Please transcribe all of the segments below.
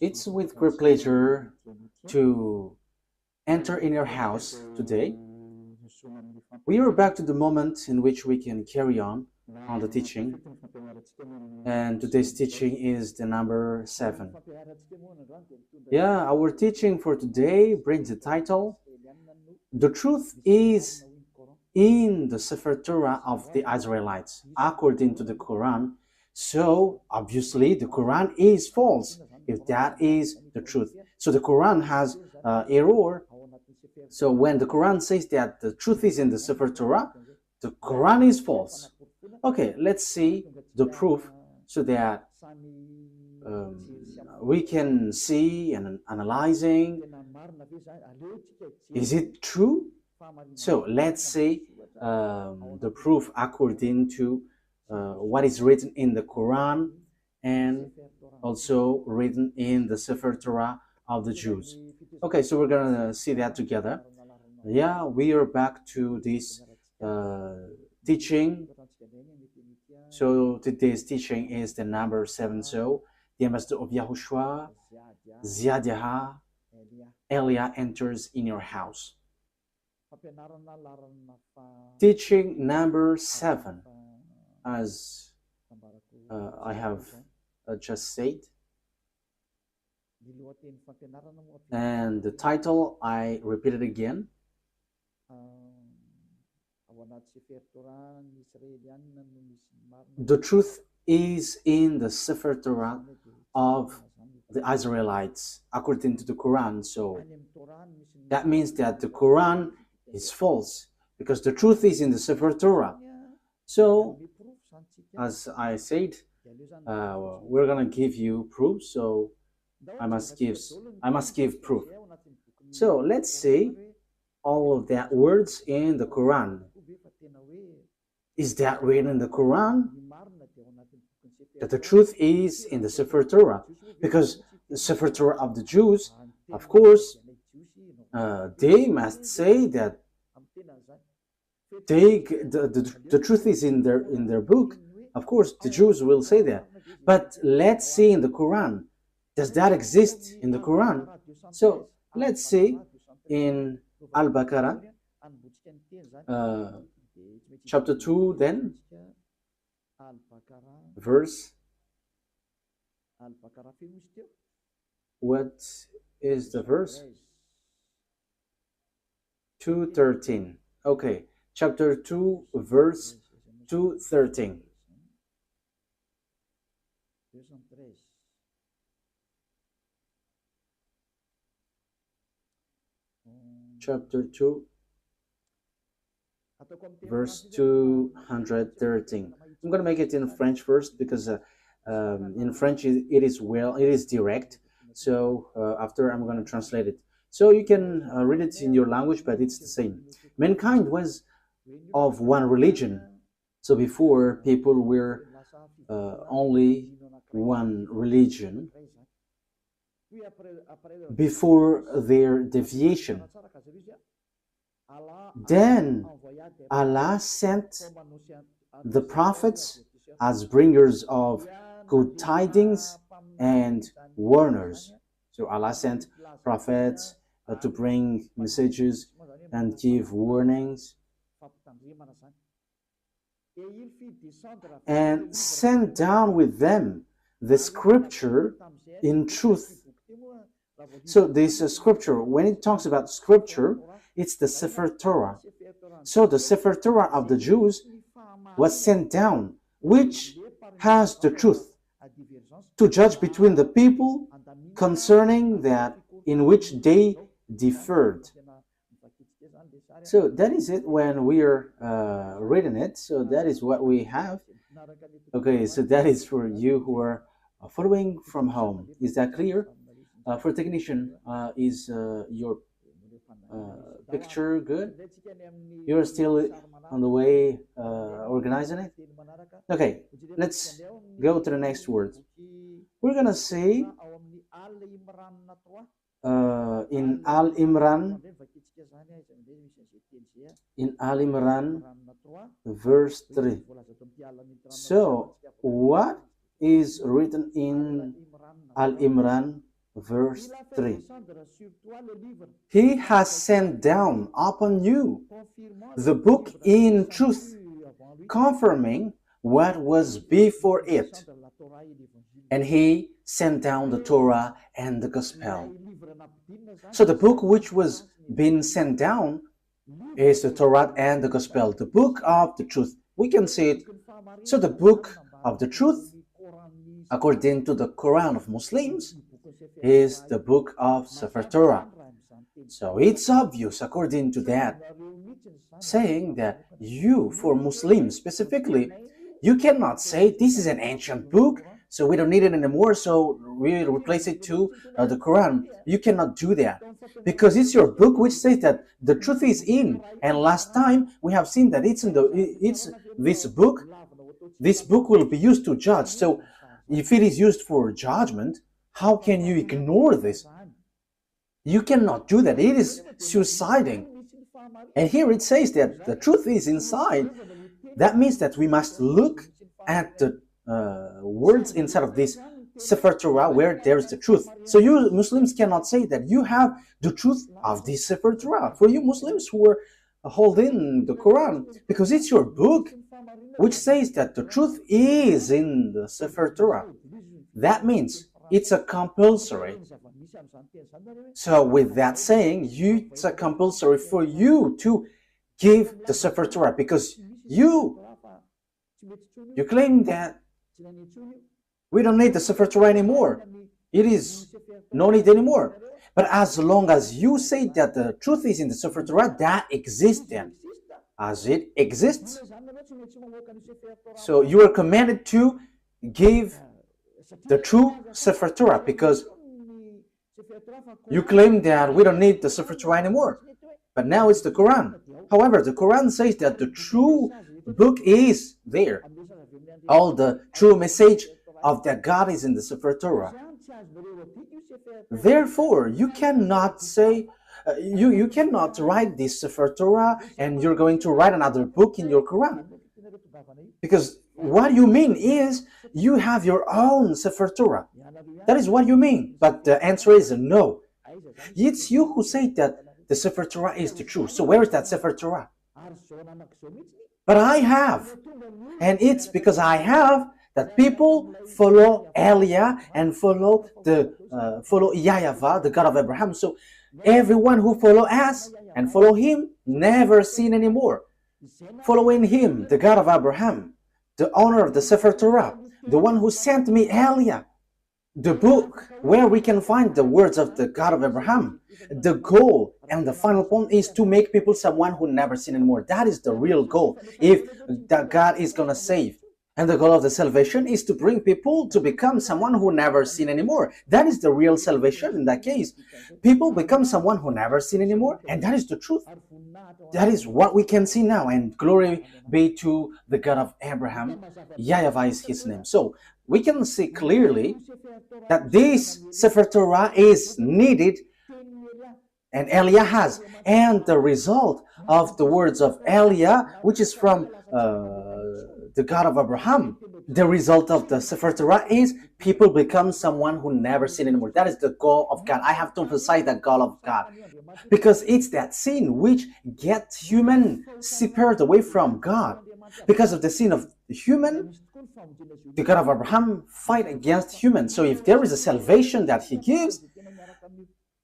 It's with great pleasure to enter in your house today. We are back to the moment in which we can carry on the teaching, and today's teaching is the number 7. Yeah, our teaching for today brings the title, The Truth is in the Sefer Torah of the Israelites, according to the Quran. So, obviously, the Quran is false, if that is the truth. So, the Quran has error. So, when the Quran says that the truth is in the Sefer Torah, the Quran is false. Okay, let's see the proof so that we can see and analyzing, is it true? So let's see the proof according to what is written in the Quran and also written in the Sefer Torah of the Jews. Okay, so we're gonna see that together. Yeah, we are back to this teaching. So today's teaching is the number 7. So the ambassador of YAHOSHUAH, YAHVAH, Elia enters in your house. Teaching number 7, as I have just said, and the title, I repeat it again, the truth is in the Sefer Torah of the Israelites, according to the Quran. So that means that the Quran is false, because the truth is in the Sefer Torah. So, as I said, we're gonna give you proof. So I must give proof. So let's see all of that words in the Quran. Is that written in the Quran? That the truth is in the Sefer Torah, because the Sefer Torah of the Jews, of course, they must say that the truth is in their book. Of course, the Jews will say that. But let's see in the Quran. Does that exist in the Quran? So let's see in Al-Baqarah, chapter 2, then verse. What is the verse? 2:13. Okay, chapter 2, verse 2:13. Chapter 2, verse 213. I'm going to make it in French first, because in French it is direct. So after I'm going to translate it. So you can read it in your language, but it's the same. Mankind was of one religion. So before, people were only one religion before their deviation. Then Allah sent the prophets as bringers of good tidings and warners. So Allah sent prophets to bring messages and give warnings, and sent down with them the scripture in truth. So this scripture, when it talks about scripture, it's the Sefer Torah. So the Sefer Torah of the Jews was sent down, which has the truth to judge between the people concerning that in which they differed. So that is it when we are reading it. So that is what we have. Okay, so that is for you who are following from home. Is that clear? For technician, is your picture good? You're still on the way organizing it? Okay, let's go to the next word. We're gonna say in Al-Imran, verse 3. So what is written in Al-Imran verse 3. He has sent down upon you the book in truth, confirming what was before it. And he sent down the Torah and the Gospel. So the book which was being sent down is the Torah and the Gospel, the book of the truth. We can see it. So the book of the truth, according to the Quran of Muslims, is the book of Sefer Torah. So it's obvious, according to that, saying that you, for Muslims specifically, you cannot say this is an ancient book, so we don't need it anymore, so we replace it to the Quran. You cannot do that, because it's your book which says that the truth is in. And last time we have seen that it's this book. This book will be used to judge. So if it is used for judgment, how can you ignore this? You cannot do that. It is suiciding. And here it says that the truth is inside. That means that we must look at the words inside of this Sefer Torah where there is the truth. So you Muslims cannot say that you have the truth of this Sefer Torah. For you Muslims who are holding the Quran, because it's your book which says that the truth is in the Sefer Torah. That means it's a compulsory. So with that saying, it's a compulsory for you to give the Sefer Torah, because you claim that we don't need the Sefer Torah anymore. It is no need anymore. But as long as you say that the truth is in the Sefer Torah, that exists then, as it exists. So you are commanded to give the true Sefer Torah, because you claim that we don't need the Sefer Torah anymore. But now it's the Quran. However, the Quran says that the true book is there. All the true message of that God is in the Sefer Torah. Therefore, you cannot say, you cannot write this Sefer Torah and you're going to write another book in your Quran. Because what you mean is you have your own Sefer Torah. That is what you mean. But the answer is no. It's you who say that the Sefer Torah is the truth. So where is that Sefer Torah? But I have. And it's because I have that people follow Elia and follow YAHVAH, the God of Abraham. So everyone who follow us and follow him never sin anymore. Following him, the God of Abraham, the owner of the Sefer Torah, the one who sent me Elia, the book where we can find the words of the God of Abraham. The goal and the final point is to make people someone who never sin anymore. That is the real goal, if that God is going to save. And the goal of the salvation is to bring people to become someone who never sin anymore. That is the real salvation in that case. People become someone who never sin anymore, and that is the truth. That is what we can see now, and glory be to the God of Abraham. YAHVAH is his name. So we can see clearly that this Sefer Torah is needed, and Elia has. And the result of the words of Elia, which is from the God of Abraham, the result of the Sefer Torah is people become someone who never sin anymore. That is the goal of God. I have to emphasize the goal of God, because it's that sin which gets human separated away from God. Because of the sin of the human, the God of Abraham fight against humans. So if there is a salvation that he gives,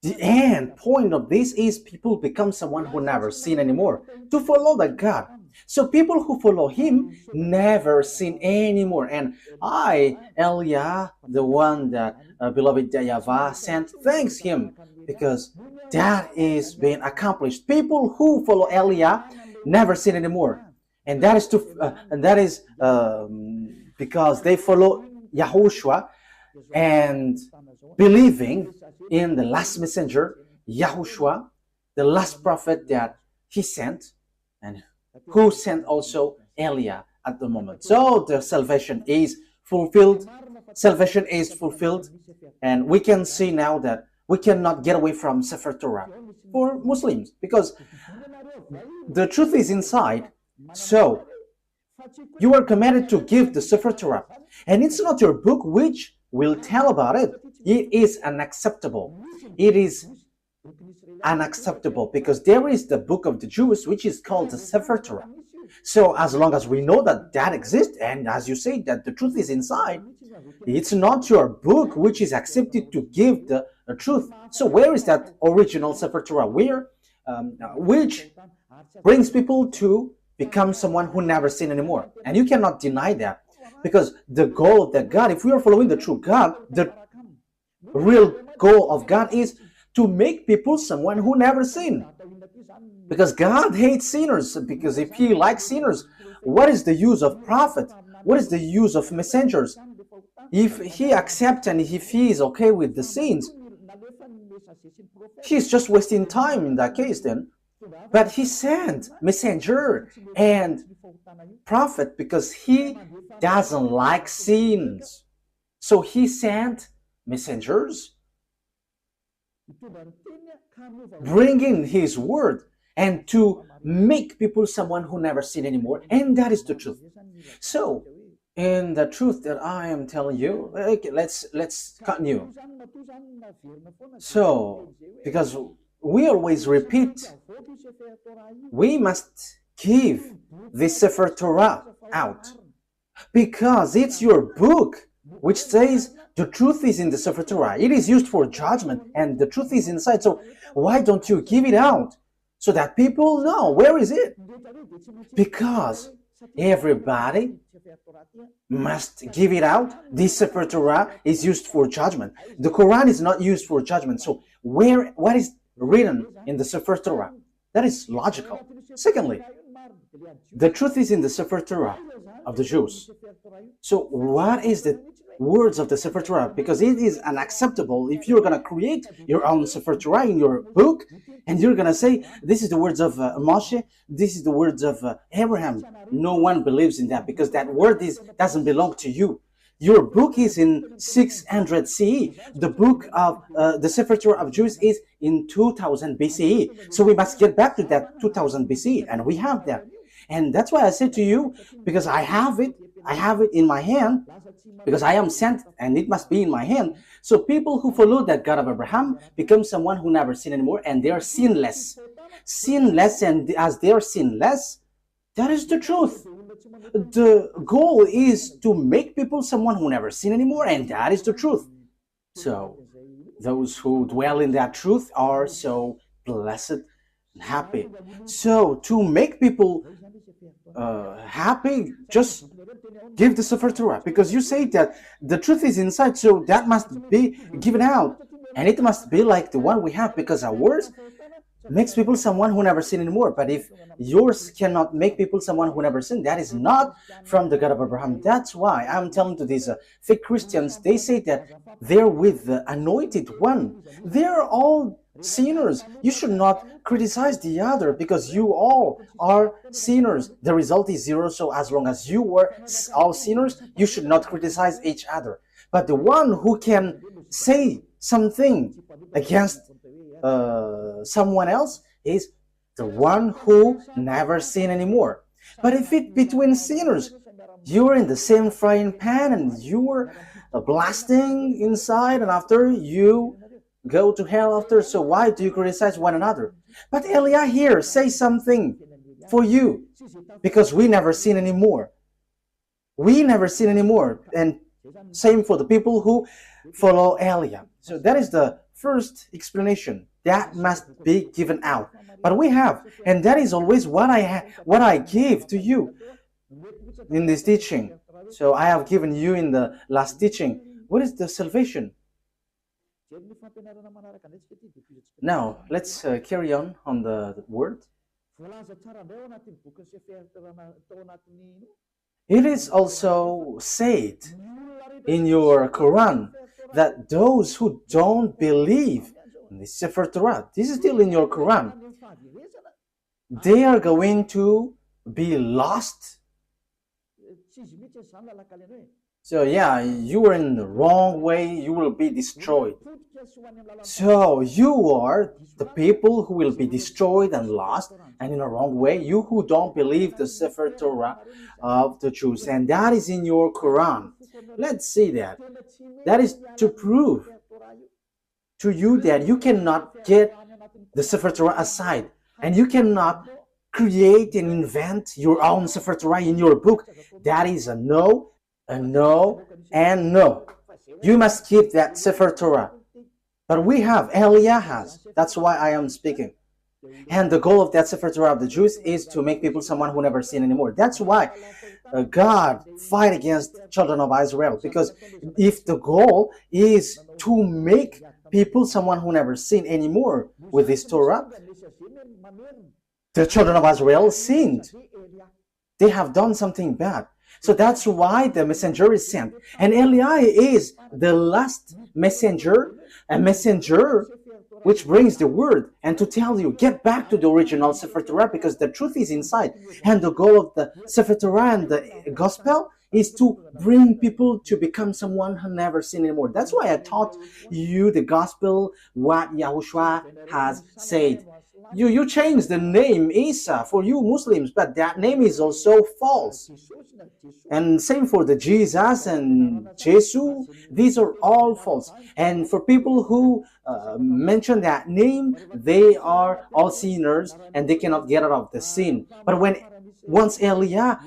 the end point of this is people become someone who never sin anymore, to follow that God. So people who follow him never sin anymore. And I, Elia, the one that beloved YAHVAH sent, thanks him, because that is being accomplished. People who follow Elia never sin anymore. And that is because they follow YAHOSHUAH and believing in the last messenger, YAHOSHUAH, the last prophet that he sent, and who sent also Elia at the moment. So the salvation is fulfilled. Salvation is fulfilled. And we can see now that we cannot get away from Sefer Torah for Muslims, because the truth is inside. So You are commanded to give the Sefer Torah. And it's not your book which will tell about it. It is unacceptable. It is unacceptable because there is the book of the Jews which is called the Sefer Torah. So as long as we know that that exists, and as you say that the truth is inside, it's not your book which is accepted to give the truth. So where is that original Sefer Torah? Where, which brings people to become someone who never sin anymore. And you cannot deny that, because the goal of that God, if we are following the true God, the real goal of God is to make people someone who never sin. Because God hates sinners, because if he likes sinners, what is the use of prophet? What is the use of messengers? If he accepts and if he is okay with the sins, he's just wasting time in that case then. But he sent messenger and prophet because he doesn't like sins. So he sent messengers bringing his word and to make people someone who never sin anymore. And that is the truth. So in the truth that I am telling you, okay, let's continue. So because we always repeat, we must give the Sefer Torah out because it's your book which says the truth is in the Sefer Torah. It is used for judgment and the truth is inside. So why don't you give it out so that people know where is it? Because everybody must give it out. This Sefer Torah is used for judgment. The Quran is not used for judgment. So what is written in the Sefer Torah? That is logical. Secondly, the truth is in the Sefer Torah of the Jews. So what is the words of the Sefer Torah? Because it is unacceptable if you're going to create your own Sefer Torah in your book and you're going to say, this is the words of Moshe, this is the words of Abraham. No one believes in that because that word doesn't belong to you. Your book is in 600 CE. The book of the Sefer Torah of Jews is in 2000 BCE. So we must get back to that 2000 BCE, and we have that. And that's why I said to you, because I have it in my hand, because I am sent, and it must be in my hand. So people who follow that God of Abraham become someone who never sin anymore, and they are sinless. Sinless, and as they are sinless, that is the truth. The goal is to make people someone who never sin anymore, and that is the truth. So those who dwell in that truth are so blessed and happy. So to make people happy, just give the Sefer Torah, because you say that the truth is inside, so that must be given out, and it must be like the one we have, because our words makes people someone who never sin anymore. But if yours cannot make people someone who never sin, that is not from the God of Abraham. That's why I'm telling to these fake Christians, they say that they're with the anointed one. They're all sinners. You should not criticize the other because you all are sinners. The result is zero. So as long as you were all sinners, you should not criticize each other. But the one who can say something against someone else is the one who never sin anymore. But if it between sinners, you're in the same frying pan and you're blasting inside, and after you go to hell after, so why do you criticize one another? But Elia here says something for you, because we never sin anymore. We never sin anymore. And same for the people who follow Elia. So that is the first explanation. That must be given out. But we have, and that is always what I give to you in this teaching. So I have given you in the last teaching. What is the salvation? Now, let's carry on the word. It is also said in your Quran that those who don't believe in the Sefer Torah, this is still in your Quran, they are going to be lost. So yeah, you are in the wrong way, you will be destroyed. So you are the people who will be destroyed and lost, and in a wrong way, you who don't believe the Sefer Torah of the Jews, and that is in your Quran. Let's see that. That is to prove to you that you cannot get the Sefer Torah aside, and you cannot create and invent your own Sefer Torah in your book. That is a no, and no. You must keep that Sefer Torah. But we have, Eliah has. That's why I am speaking. And the goal of that Sefer Torah of the Jews is to make people someone who never sin anymore. That's why God fight against children of Israel. Because if the goal is to make people someone who never sin anymore with this Torah, the children of Israel sinned. They have done something bad. So that's why the messenger is sent. And Eli is the last messenger, a messenger which brings the word and to tell you, get back to the original Sefer Torah because the truth is inside. And the goal of the Sefer Torah and the gospel is to bring people to become someone who never sinned anymore. That's why I taught you the gospel, what YAHOSHUAH has said. You change the name Isa for you Muslims, but that name is also false. And same for the Jesus and Jesus, these are all false. And for people who mention that name, they are all sinners and they cannot get out of the sin. But once Eliah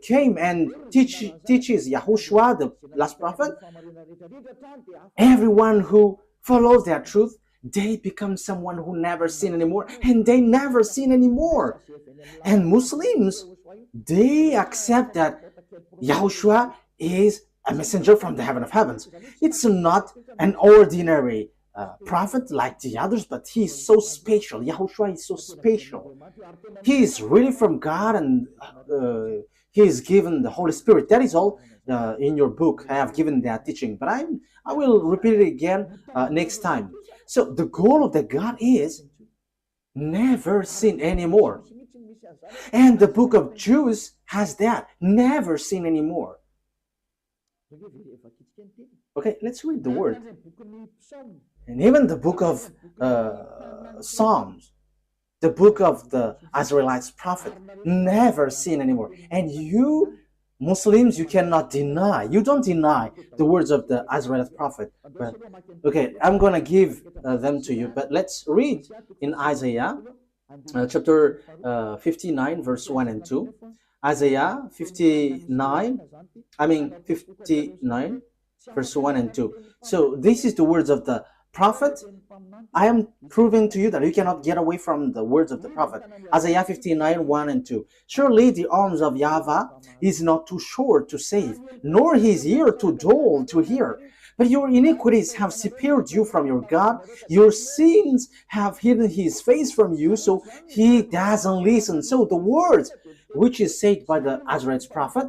came and teaches YAHOSHUAH, the last prophet, everyone who follows that truth, they become someone who never sin anymore, and they never sin anymore. And Muslims, they accept that YAHOSHUAH is a messenger from the heaven of heavens. It's not an ordinary prophet like the others, but he is so special. YAHOSHUAH is so special. He is really from God, and he is given the Holy Spirit. That is all in your book. I have given that teaching, but I will repeat it again next time. So the goal of the God is never sin anymore. And the book of Jews has that, never sin anymore. Okay, let's read the word. And even the book of Psalms, the book of the Israelites prophet, never sin anymore. And you Muslims, you cannot deny, you don't deny the words of the Israelite prophet. But, okay, I'm going to give them to you, but let's read in Isaiah chapter 59, verse 1 and 2. Isaiah 59, verse 1 and 2. So this is the words of the prophet. I am proving to you that you cannot get away from the words of the prophet. Isaiah 59, 1 and 2. Surely the arms of YAHVAH is not too short to save, nor his ear too dull to hear. But your iniquities have separated you from your God. Your sins have hidden his face from you, so he doesn't listen. So the words which is said by the Israelite prophet,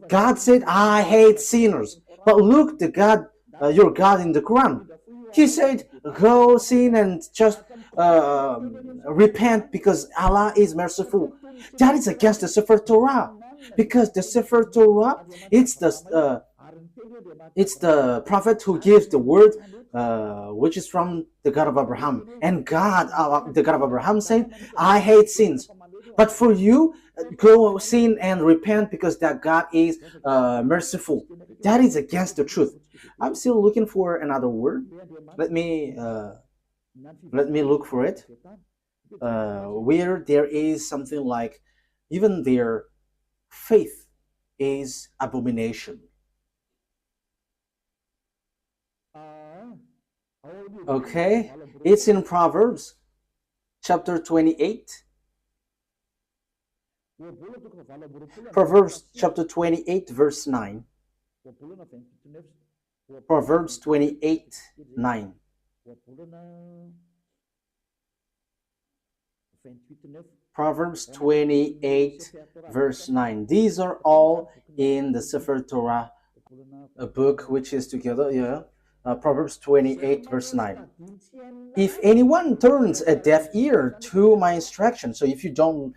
God said, I hate sinners. But look, the God, your God in the Quran, he said, go sin and just repent because Allah is merciful. That is against the Sefer Torah, because the Sefer Torah, it's the prophet who gives the word, which is from the God of Abraham. And God, the God of Abraham said, I hate sins. But for you, go sin and repent because that God is merciful. That is against the truth. I'm still looking for another word. Let me look for it. Where there is something like, even their faith is abomination. Okay, it's in Proverbs chapter 28. Proverbs chapter 28, verse 9. Proverbs 28, 9. Proverbs 28, verse 9. These are all in the Sefer Torah, a book which is together, Proverbs 28, verse 9. If anyone turns a deaf ear to my instruction, so if you don't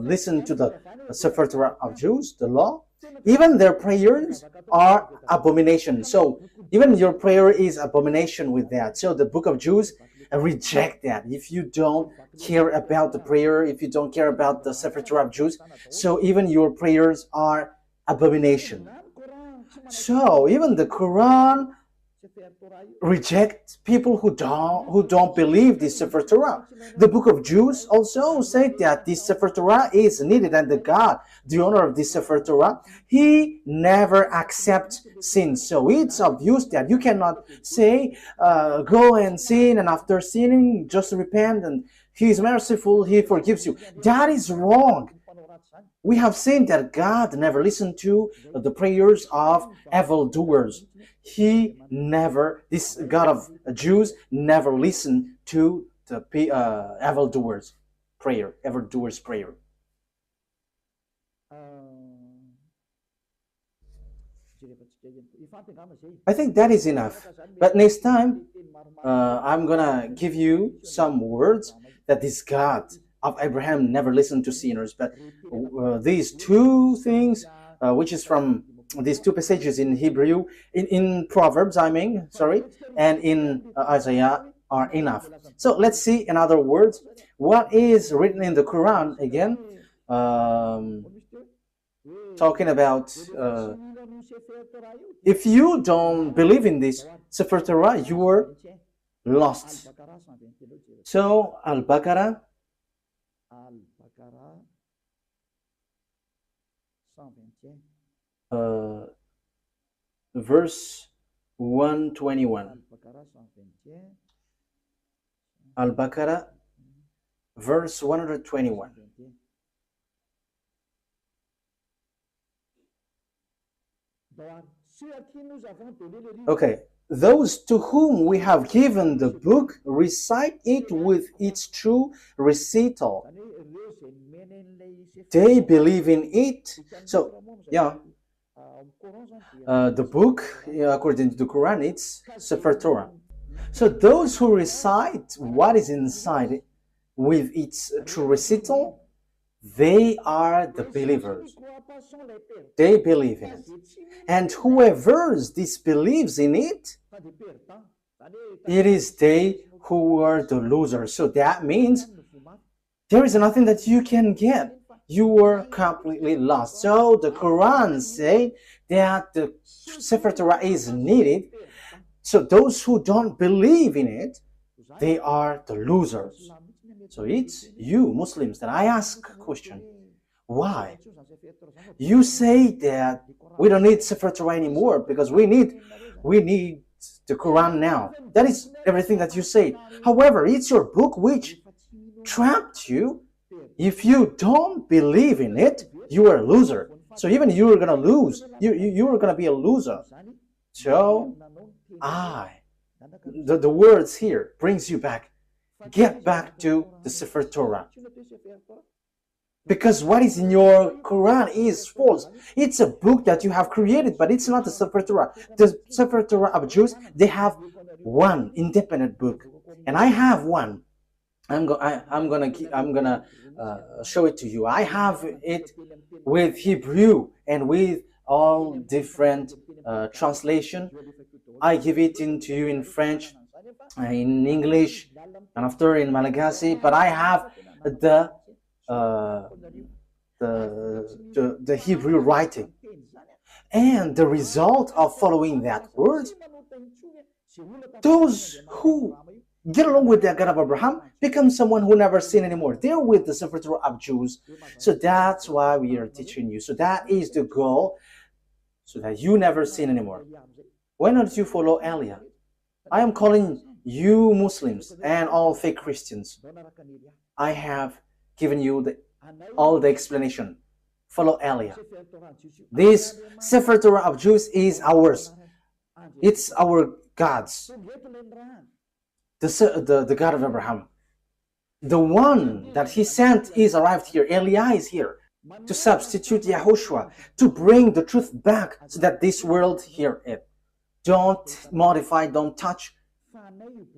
listen to the Sefer Torah of Jews, the law, Even their prayers are abomination. So even your prayer is abomination with that. So the book of Jews reject that. If you don't care about the prayer, if you don't care about the Sefer Torah of Jews, so even your prayers are abomination. So even the Quran reject people who don't believe this Sefer Torah. The book of Jews also said that this Sefer Torah is needed, and the God, the owner of this Sefer Torah, he never accepts sin. So it's obvious that you cannot say go and sin, and after sinning just repent and he is merciful, he forgives you. That is wrong. We have seen that God never listened to the prayers of evildoers. He never, this God of Jews, never listened to the evildoers' prayer. I think that is enough. But next time, I'm gonna give you some words that this God of Abraham never listened to sinners. But these two things, which is from these two passages in Hebrew, in Proverbs, and in Isaiah are enough. So let's see in other words what is written in the Quran again, talking about if you don't believe in this Sefer Torah, you were lost. So Al-Baqarah verse 121. Al-Baqarah verse 121. Okay, those to whom we have given the book recite it with its true recital. They believe in it. So, yeah, the book, according to the Quran, it's Sefer Torah. So those who recite what is inside with its true recital, they are the believers. They believe in it. And whoever disbelieves in it, it is they who are the losers. So that means there is nothing that you can get. You are completely lost. So the Quran says that the Sefer Torah is needed. So those who don't believe in it, they are the losers. So it's you, Muslims, that I ask a question. Why? You say that we don't need Sefer Torah anymore because we need the Quran now. That is everything that you say. However, it's your book which trapped you. If you don't believe in it, you are a loser. So even you are going to lose. You are going to be a loser. So the words here brings you back. Get back to the Sefer Torah. Because what is in your Quran is false. It's a book that you have created, but it's not the Sefer Torah. The Sefer Torah of Jews, they have one independent book, and I have one. I'm gonna show it to you. I have it with Hebrew and with all different translation. I give it into you in French, in English, and after in Malagasy. But I have the Hebrew writing, and the result of following that word, those who get along with the God of Abraham become someone who never sin anymore. They're with the Sefer Torah of Jews. So that's why we are teaching you. So that is the goal, so that you never sin anymore. Why don't you follow Elia? I am calling you Muslims and all fake Christians. I have given you all the explanation. Follow Elia. This Sefer Torah of Jews is ours. It's our God's. The God of Abraham. The one that he sent is arrived here. Elia is here to substitute YAHOSHUAH, to bring the truth back so that this world hear it. Don't modify, don't touch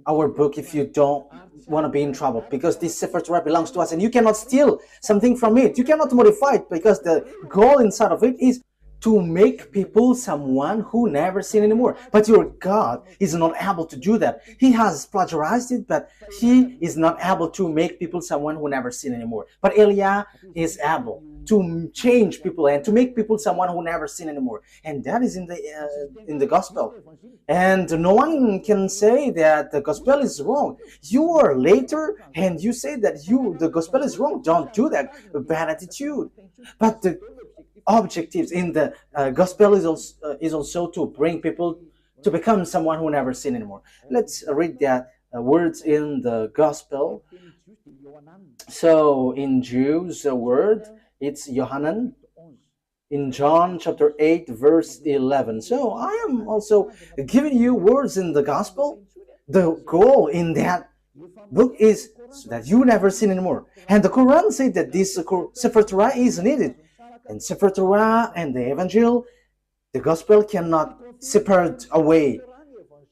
our book if you don't want to be in trouble, because this Sefer Torah belongs to us and you cannot steal something from it. You cannot modify it, because the goal inside of it is to make people someone who never sin anymore. But your God is not able to do that. He has plagiarized it, but he is not able to make people someone who never sin anymore. But Eliah is able to change people and to make people someone who never sin anymore. And that is in the gospel. And no one can say that the gospel is wrong. You are later and you say that the gospel is wrong. Don't do that. Bad attitude. But the objectives in the gospel is also to bring people to become someone who never sin anymore. Let's read that words in the gospel. So in Jews, the word, it's Yohanan. In John chapter 8 verse 11. So I am also giving you words in the gospel. The goal in that book is so that you never sin anymore. And the Quran said that this Sefer Torah is needed. And Sefer Torah and the Evangel, the gospel cannot separate away.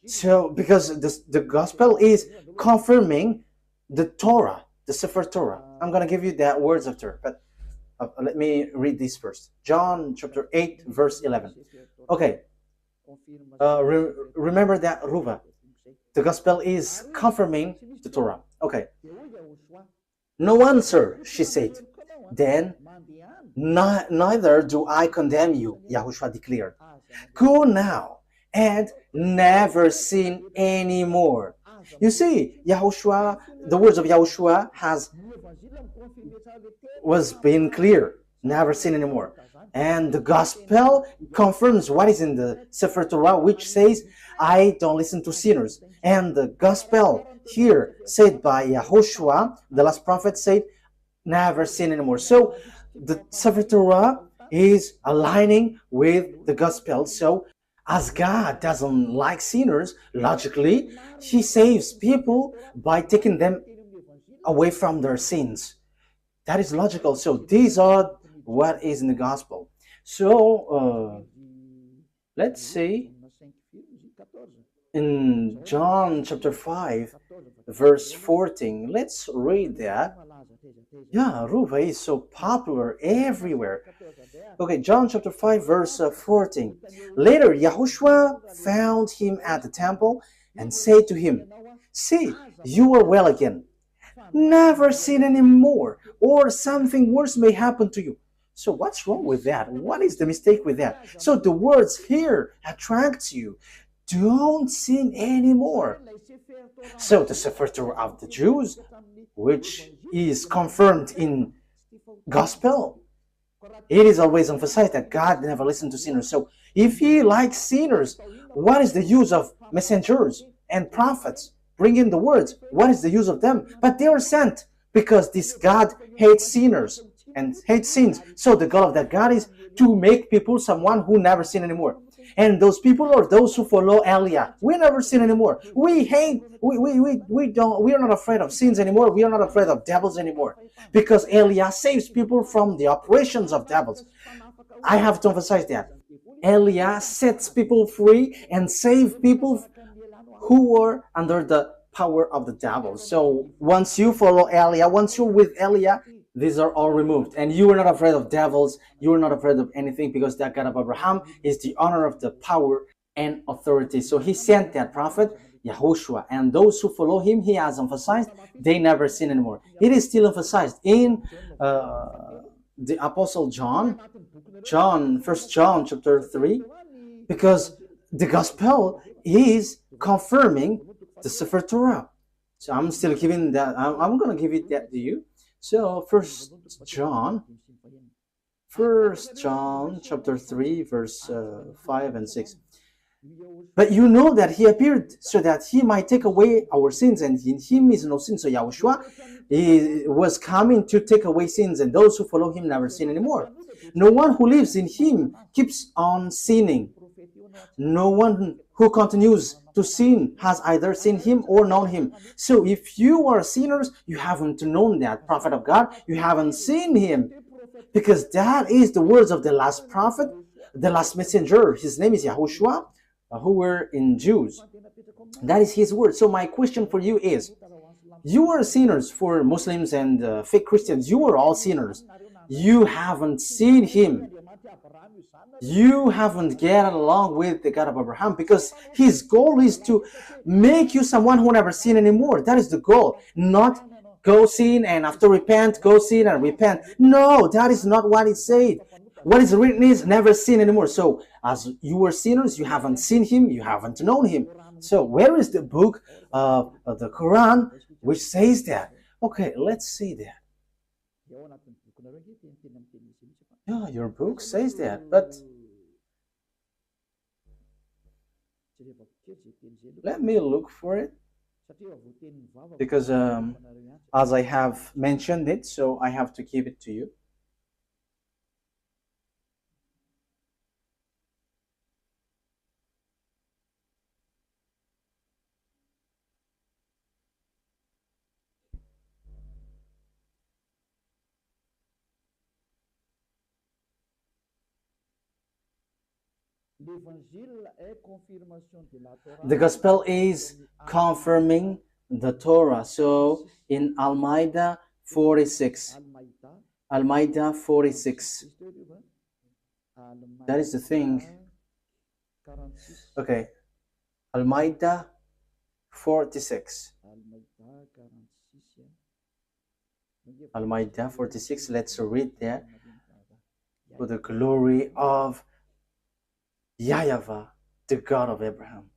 So because the gospel is confirming the Torah, the Sefer Torah. I'm going to give you that words after, but let me read this first. John chapter 8 verse 11. Okay. Remember that, Ruva. The gospel is confirming the Torah. Okay. No answer, she said. Then, neither do I condemn you, YAHOSHUAH declared. Go now and never sin anymore. You see, YAHOSHUAH, the words of YAHOSHUAH was being clear. Never sin anymore. And the gospel confirms what is in the Sefer Torah, which says, I don't listen to sinners. And the gospel here said by YAHOSHUAH, the last prophet, said, never sin anymore. So the Sefer Torah is aligning with the gospel. So as God doesn't like sinners, logically, he saves people by taking them away from their sins. That is logical. So these are what is in the gospel. So let's see. In John chapter 5, verse 14, let's read that. Yeah, Ruva is so popular everywhere. Okay, John chapter 5, verse 14. Later, YAHOSHUAH found him at the temple and said to him, see, you are well again. Never sin anymore, or something worse may happen to you. So what's wrong with that? What is the mistake with that? So the words here attract you. Don't sin anymore. So the Sefer Torah of the Jews, which is confirmed in gospel, it is always emphasized that God never listened to sinners. So if he likes sinners, what is the use of messengers and prophets bringing the words? What is the use of them? But they are sent because this God hates sinners and hates sins. So the goal of that God is to make people someone who never sin anymore. And those people are those who follow Eliah. We never sin anymore. We are not afraid of sins anymore. We are not afraid of devils anymore. Because Eliah saves people from the operations of devils. I have to emphasize that. Eliah sets people free and saves people who are under the power of the devil. So once you follow Eliah, once you're with Eliah, these are all removed. And you are not afraid of devils. You are not afraid of anything because that God of Abraham is the honor of the power and authority. So he sent that prophet, YAHOSHUAH. And those who follow him, he has emphasized, they never sin anymore. It is still emphasized in the Apostle John, 1 John chapter 3, because the gospel is confirming the Sefer Torah. So I'm still giving that, I'm going to give it that to you. So 1 John chapter 3 verse 5 and 6. But you know that he appeared so that he might take away our sins, and in him is no sin. So YAHOSHUAH was coming to take away sins, and those who follow him never sin anymore. No one who lives in him keeps on sinning. No one who continues to sin has either seen him or known him. So if you are sinners, you haven't known that prophet of God. You haven't seen him. Because that is the words of the last prophet, the last messenger. His name is YAHOSHUAH, who were in Jews. That is his word. So my question for you is, you are sinners. For Muslims and fake Christians, you are all sinners. You haven't seen him. You haven't get along with the God of Abraham, because his goal is to make you someone who never sin anymore. That is the goal. Not go sin and after repent, go sin and repent. No, that is not what it said. What is written is never sin anymore. So as you were sinners, you haven't seen him, you haven't known him. So where is the book of the Quran which says that? Okay, let's see that. Yeah, your book says that, but let me look for it, because as I have mentioned it, so I have to give it to you. The gospel is confirming the Torah. So in Al-Ma'idah 46, Al-Ma'idah 46, that is the thing. Okay, Al-Ma'idah 46. Al-Ma'idah 46, let's read that. For the glory of YAHVAH, the God of Abraham.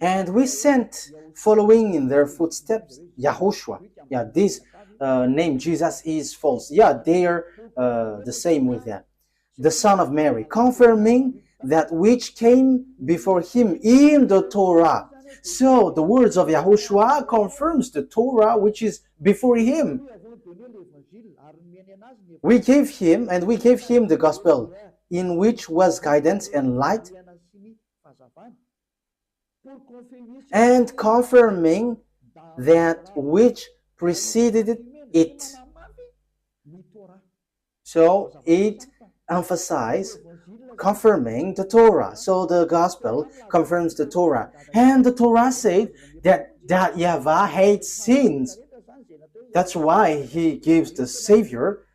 And we sent, following in their footsteps, YAHOSHUAH. Yeah, this name Jesus is false. Yeah, they are the same with that. The son of Mary, confirming that which came before him in the Torah. So the words of YAHOSHUAH confirms the Torah which is before him. We gave him the gospel, in which was guidance and light, and confirming that which preceded it. So it emphasizes confirming the Torah. So the gospel confirms the Torah. And the Torah said that YAHVAH hates sins. That's why he gives the Savior.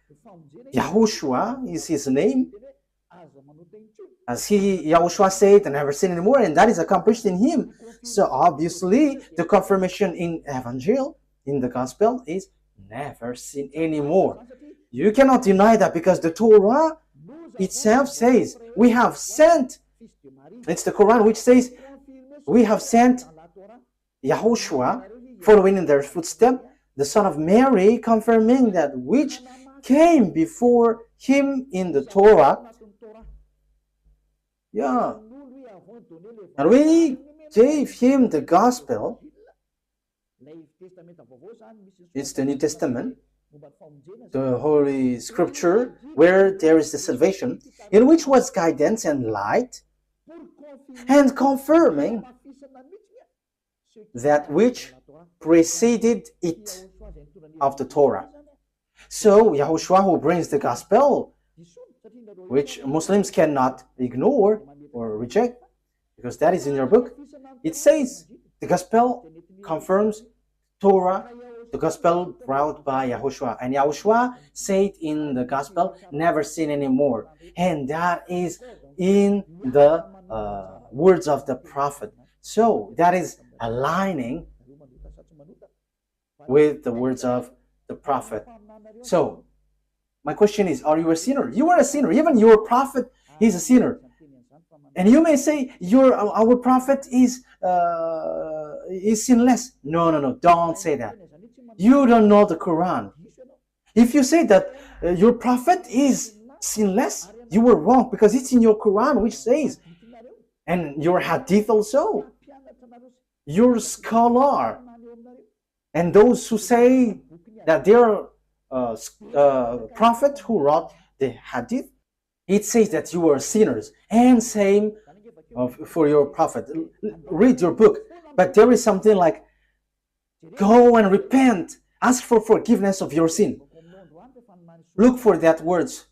YAHOSHUAH is his name. As YAHOSHUAH said, I never sin anymore, and that is accomplished in him. So obviously, the confirmation in Evangel, in the Gospel, is never sin anymore. You cannot deny that, because the Torah itself says, we have sent, it's the Quran which says, we have sent YAHOSHUAH, following in their footsteps, the son of Mary, confirming that which came before him in the Torah. Yeah. And we gave him the gospel. It's the New Testament, the Holy Scripture, where there is the salvation, in which was guidance and light, and confirming that which preceded it of the Torah. So YAHOSHUAH, who brings the gospel, which Muslims cannot ignore or reject, because that is in your book, it says the gospel confirms Torah, the gospel brought by YAHOSHUAH. And YAHOSHUAH said in the gospel, never sin anymore. And that is in the words of the prophet. So that is aligning with the words of the prophet. So my question is, are you a sinner? You are a sinner. Even your prophet is a sinner. And you may say, our prophet is sinless. No, don't say that. You don't know the Quran. If you say that your prophet is sinless, you were wrong, because it's in your Quran which says, and your hadith also, your scholar, and those who say that they are prophet who wrote the hadith, it says that you are sinners. And same for your prophet. Read your book. But there is something like, go and repent. Ask for forgiveness of your sin. Look for that words.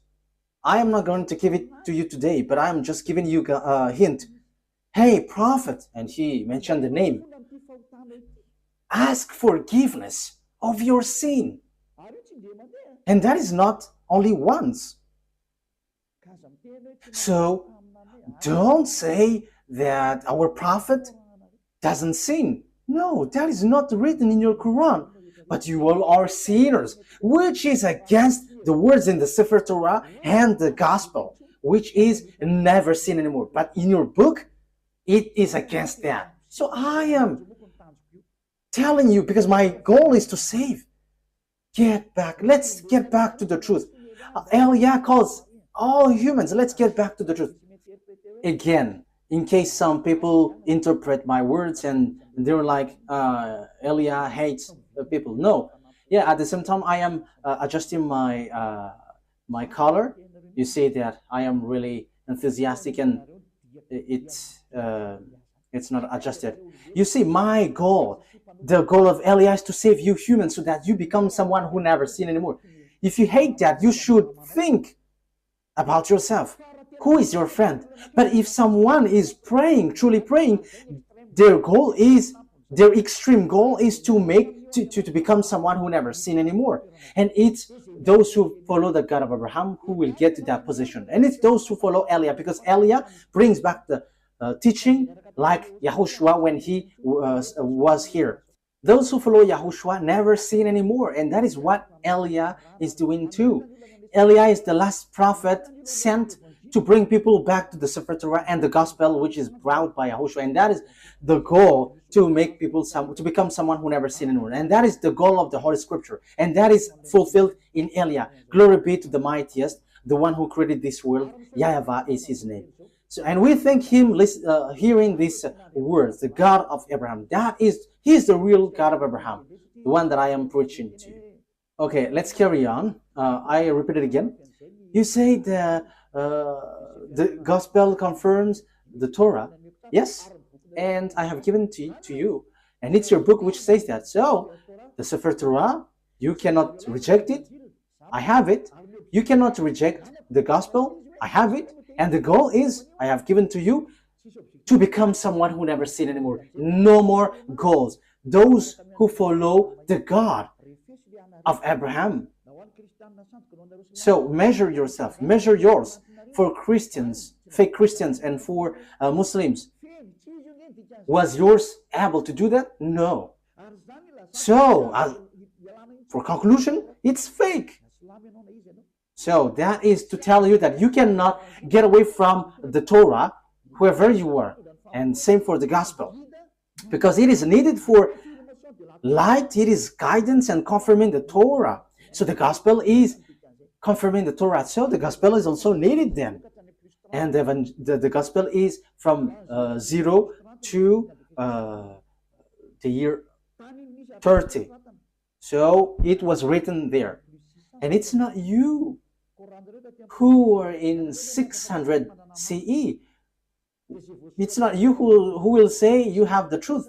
I am not going to give it to you today, but I am just giving you a hint. Hey, prophet, and he mentioned the name. Ask forgiveness of your sin. And that is not only once. So don't say that our prophet doesn't sin. No, that is not written in your Quran. But you all are sinners, which is against the words in the Sefer Torah and the Gospel, which is never sin anymore. But in your book, it is against that. So I am telling you, because my goal is to save. Get back. Let's get back to the truth. Eliah calls all humans. Let's get back to the truth. Again, in case some people interpret my words and they're like, Eliah hates people. No. Yeah, at the same time, I am adjusting my color. You see that I am really enthusiastic and it's not adjusted. You see, my goal, the goal of Eliah is to save you humans so that you become someone who never sin anymore. If you hate that, you should think about yourself. Who is your friend? But if someone is praying, truly praying, their extreme goal is to become someone who never sin anymore. And it's those who follow the God of Abraham who will get to that position. And it's those who follow Eliah, because Eliah brings back the teaching like YAHOSHUAH when he was here. Those who follow YAHOSHUAH never sin anymore. And that is what Eliah is doing too. Eliah is the last prophet sent to bring people back to the Sefer Torah and the Gospel, which is brought by YAHOSHUAH. And that is the goal, to make people to become someone who never sinned anymore. And that is the goal of the Holy Scripture. And that is fulfilled in Eliah. Glory be to the mightiest, the one who created this world. YAHVAH is his name. So, and we thank him hearing these words, the God of Abraham. He is the real God of Abraham, the one that I am preaching to you. Okay, let's carry on. I repeat it again. You say the Gospel confirms the Torah. Yes, and I have given to you. And it's your book which says that. So, the Sefer Torah, you cannot reject it. I have it. You cannot reject the Gospel. I have it. And the goal is, I have given to you, to become someone who never sinned anymore. No more goals. Those who follow the God of Abraham. So measure yourself, measure yours. For Christians, fake Christians, and for Muslims, was yours able to do that? No. So, for conclusion, it's fake. So that is to tell you that you cannot get away from the Torah wherever you are. And same for the Gospel. Because it is needed for light, it is guidance and confirming the Torah. So the Gospel is confirming the Torah. So the Gospel is also needed then. And the Gospel is from 0 to the year 30. So it was written there. And it's not you who are in 600 CE. It's not you who will say you have the truth.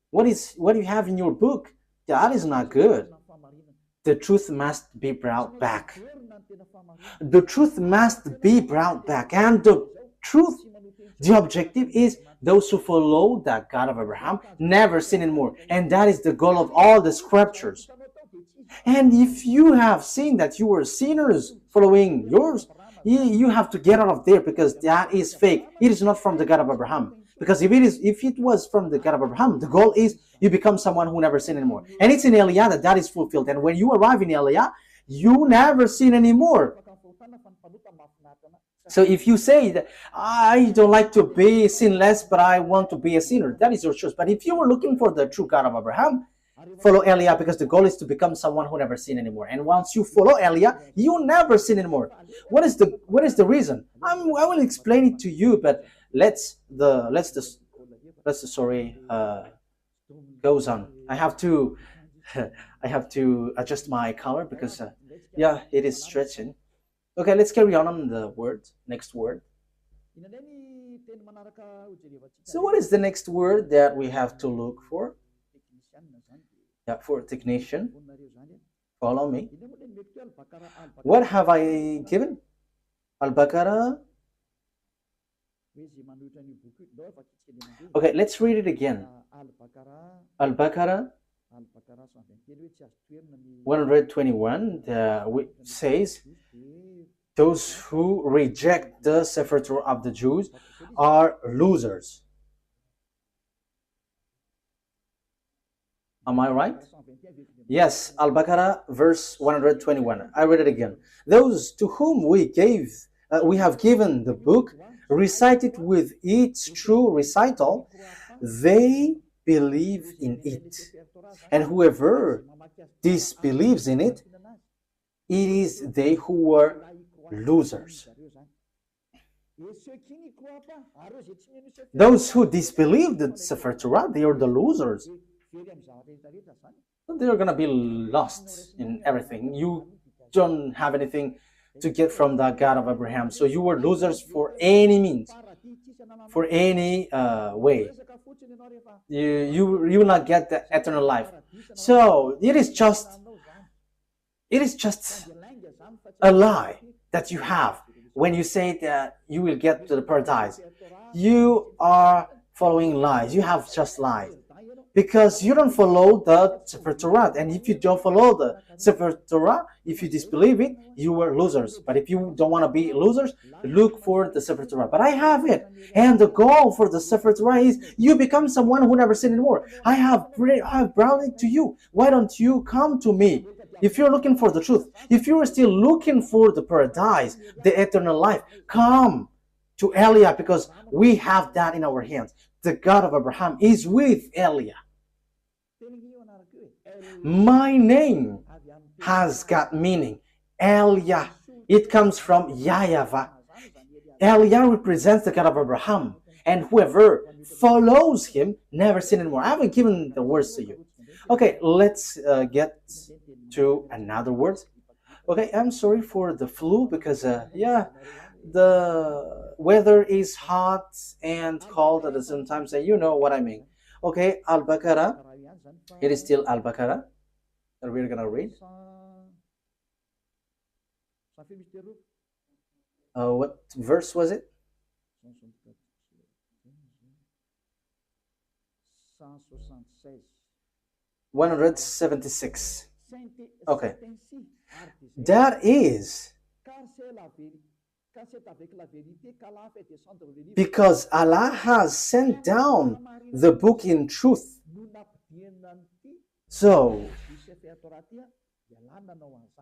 What you have in your book, that is not good. The truth must be brought back. The truth must be brought back. And the truth, the objective is those who follow the God of Abraham never sin anymore. And that is the goal of all the scriptures. And if you have seen that you were sinners following yours, you have to get out of there, because that is fake. It is not from the God of Abraham. Because if it was from the God of Abraham, the goal is you become someone who never sin anymore. And it's in Eliah that is fulfilled. And when you arrive in Eliah, you never sin anymore. So if you say that I don't like to be sinless, but I want to be a sinner, that is your choice. But if you were looking for the true God of Abraham, follow Eliah, because the goal is to become someone who never sin anymore. And once you follow Eliah, you never sin anymore. What is the reason? I will explain it to you, but the story goes on. I have to adjust my color because yeah, it is stretching. Okay, let's carry on the word. Next word. So what is the next word that we have to look for? Yeah, for technician. Follow me. What have I given? Al-Baqarah. Okay, let's read it again. Al-Baqarah 121 says, those who reject the Sefer Torah of the Jews are losers. Am I right? Yes, Al-Baqarah verse 121. I read it again. Those to whom we have given the book, recited with its true recital, they believe in it. And whoever disbelieves in it, it is they who were losers. Those who disbelieve the Sefer Torah, they are the losers. They're going to be lost in everything. You don't have anything to get from the God of Abraham. So you were losers for any means, for any way. You will not get the eternal life. So it is just a lie that you have when you say that you will get to the paradise. You are following lies. You have just lied. Because you don't follow the Sefer Torah. And if you don't follow the Sefer Torah, if you disbelieve it, you were losers. But if you don't want to be losers, look for the Sefer Torah. But I have it. And the goal for the Sefer Torah is you become someone who never sinned anymore. I have brought it to you. Why don't you come to me? If you're looking for the truth, if you're still looking for the paradise, the eternal life, come to Eliah, because we have that in our hands. The God of Abraham is with Eliah. My name has got meaning. Eliah. It comes from YAHVAH. Eliah represents the God of Abraham. And whoever follows him never sin anymore. I haven't given the words to you. Okay, let's get to another word. Okay, I'm sorry for the flu because, the weather is hot and cold at the same time, so you know what I mean. Okay, Al-Baqarah. It is still Al-Baqarah that we're gonna read. What verse was it? 176. Okay. That is because Allah has sent down the book in truth. So,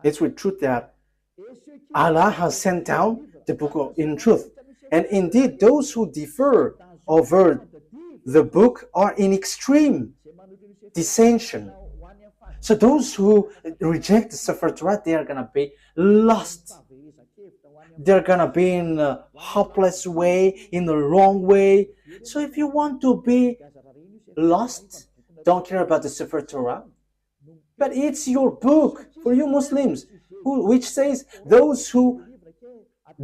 it's with truth that Allah has sent down the book in truth. And indeed, those who differ over the book are in extreme dissension. So those who reject the Sefer Torah, they are going to be lost. They're going to be in a hopeless way, in the wrong way. So if you want to be lost, don't care about the Sefer Torah. But it's your book for you Muslims, which says those who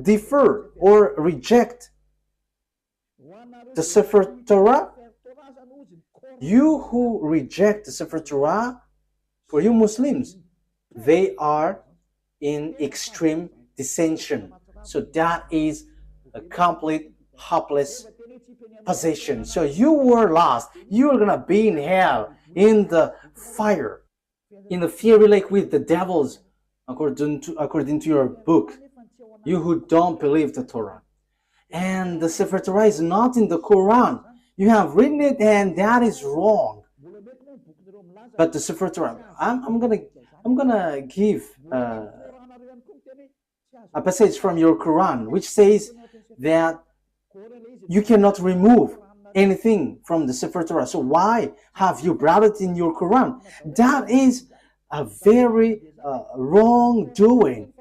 differ or reject the Sefer Torah, you who reject the Sefer Torah, for you Muslims, they are in extreme dissension. So that is a complete hopeless position. So you were lost. You are going to be in hell, in the fire, in the fiery lake with the devils, according to your book, you who don't believe the Torah. And the Sefer Torah is not in the Quran. You have written it and that is wrong. But the Sefer Torah, I'm gonna give a passage from your Quran which says that you cannot remove anything from the Sefer Torah. So why have you brought it in your Quran? That is a very wrongdoing.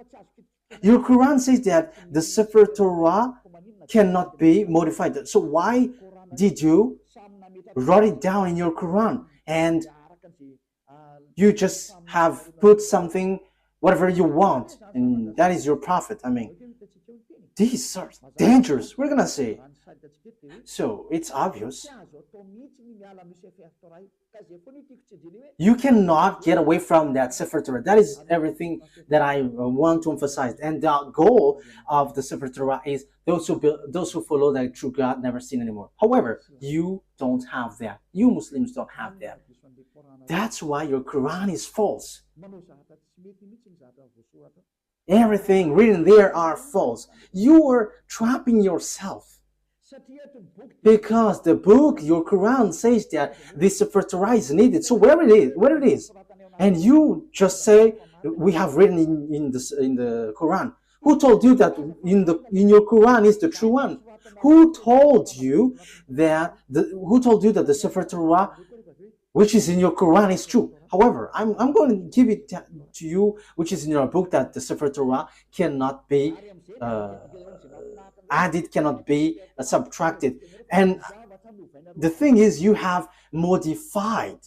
Your Quran says that the Sefer Torah cannot be modified. So why did you write it down in your Quran and you just have put something, whatever you want, and that is your prophet? I mean, these are dangerous. We're gonna say So it's obvious. You cannot get away from that Sefer Torah. That is everything that I want to emphasize. And the goal of the Sefer Torah is those who follow the true God never sin anymore. However, you don't have that. You Muslims don't have that. That's why your Quran is false. Everything written there are false. You are trapping yourself. Because the book, your Quran, says that this Sefer Torah is needed. So where it is, and you just say we have written in the Quran. Who told you that in your Quran is the true one? Who told you that the Sefer Torah, which is in your Quran, is true? However, I'm going to give it to you, which is in your book, that the Sefer Torah cannot be added, cannot be subtracted. And the thing is, you have modified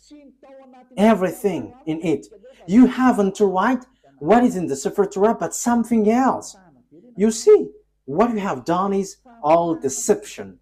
everything in it. You haven't to write what is in the Sefer Torah, but something else. You see, what you have done is all deception.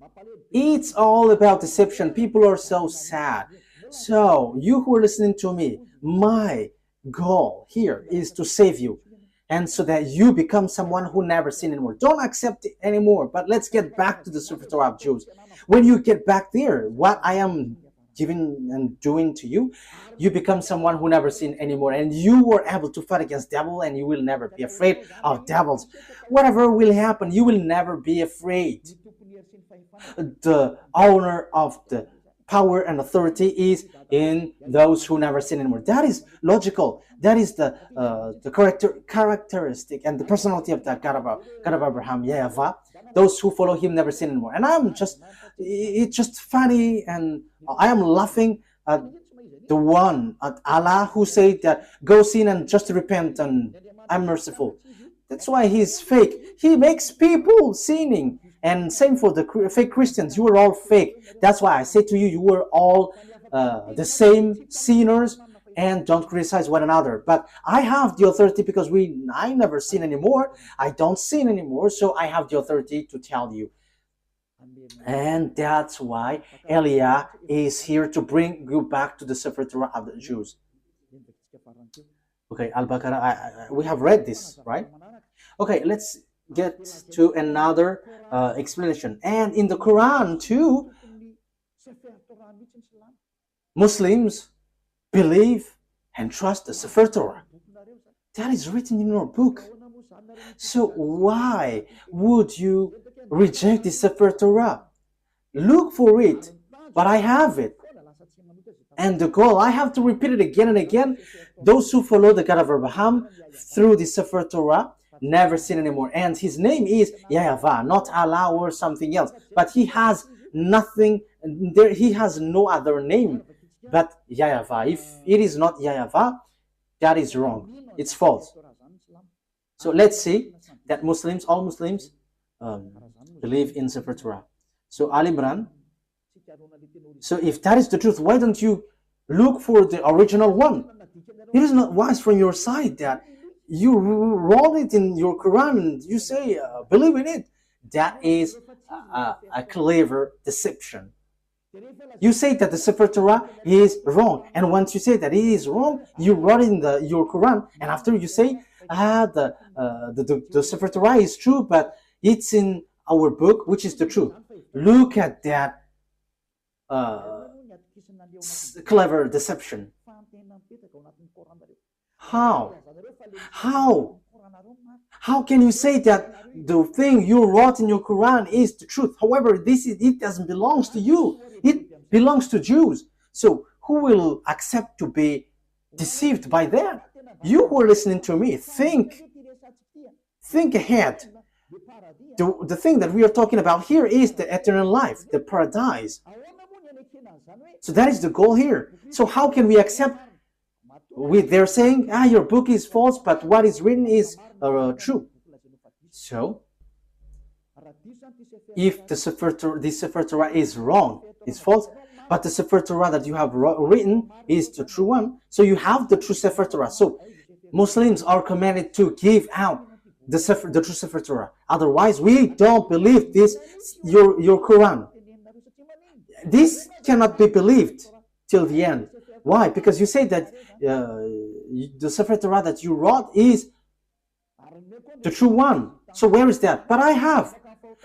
It's all about deception. People are so sad. So, you who are listening to me, my goal here is to save you. And so that you become someone who never sin anymore. Don't accept it anymore. But let's get back to the Sefer Torah of Jews. When you get back there, what I am giving and doing to you, you become someone who never sin anymore. And you were able to fight against devil, and you will never be afraid of devils. Whatever will happen, you will never be afraid. The owner of the power and authority is in those who never sin anymore. That is logical. That is the characteristic and the personality of that God of Abraham, YAHVAH. Those who follow him never sin anymore. And it's just funny, and I am laughing at the one, at Allah, who said that go sin and just repent and I'm merciful. That's why he's fake. He makes people sinning. And same for the fake Christians. You are all fake. That's why I say to you, you are all the same sinners, and don't criticize one another. But I have the authority because I never sin anymore. I don't sin anymore, so I have the authority to tell you. And that's why Elia is here to bring you back to the Sefer Torah of the Jews. Okay, Al-Baqarah, we have read this, right? Okay, let's get to another explanation. And in the Quran too, Muslims believe and trust the Sefer Torah. That is written in your book. So why would you reject the Sefer Torah? Look for it, but I have it. And the goal, I have to repeat it again and again. Those who follow the God of Abraham through the Sefer Torah never sin anymore. And his name is YAHVAH, not Allah or something else. But he has nothing, he has no other name but YAHVAH. If it is not YAHVAH, that is wrong. It's false. So let's see that all Muslims believe in Sefer Torah. So Al Imran. So if that is the truth, why don't you look for the original one? It is not wise from your side that you wrote it in your Quran and you say, believe in it. That is a clever deception. You say that the Sefer Torah is wrong, and once you say that it is wrong, you wrote it in your Quran, and after you say, the Sefer Torah is true, but it's in our book, which is the truth. Look at that clever deception. How can you say that the thing you wrote in your Quran is the truth? However, it doesn't belong to you. It belongs to Jews. So who will accept to be deceived by that? You who are listening to me, think ahead. The thing that we are talking about here is the eternal life, the paradise. So that is the goal here. So how can we accept? They're saying, your book is false, but what is written is true. So, if the Sefer Torah is wrong, is false, but the Sefer Torah that you have written is the true one, so you have the true Sefer Torah. So, Muslims are commanded to give out the true Sefer Torah. Otherwise, we don't believe this, your Quran. This cannot be believed till the end. Why? Because you say that the Sefer Torah that you wrote is the true one. So where is that? But I have.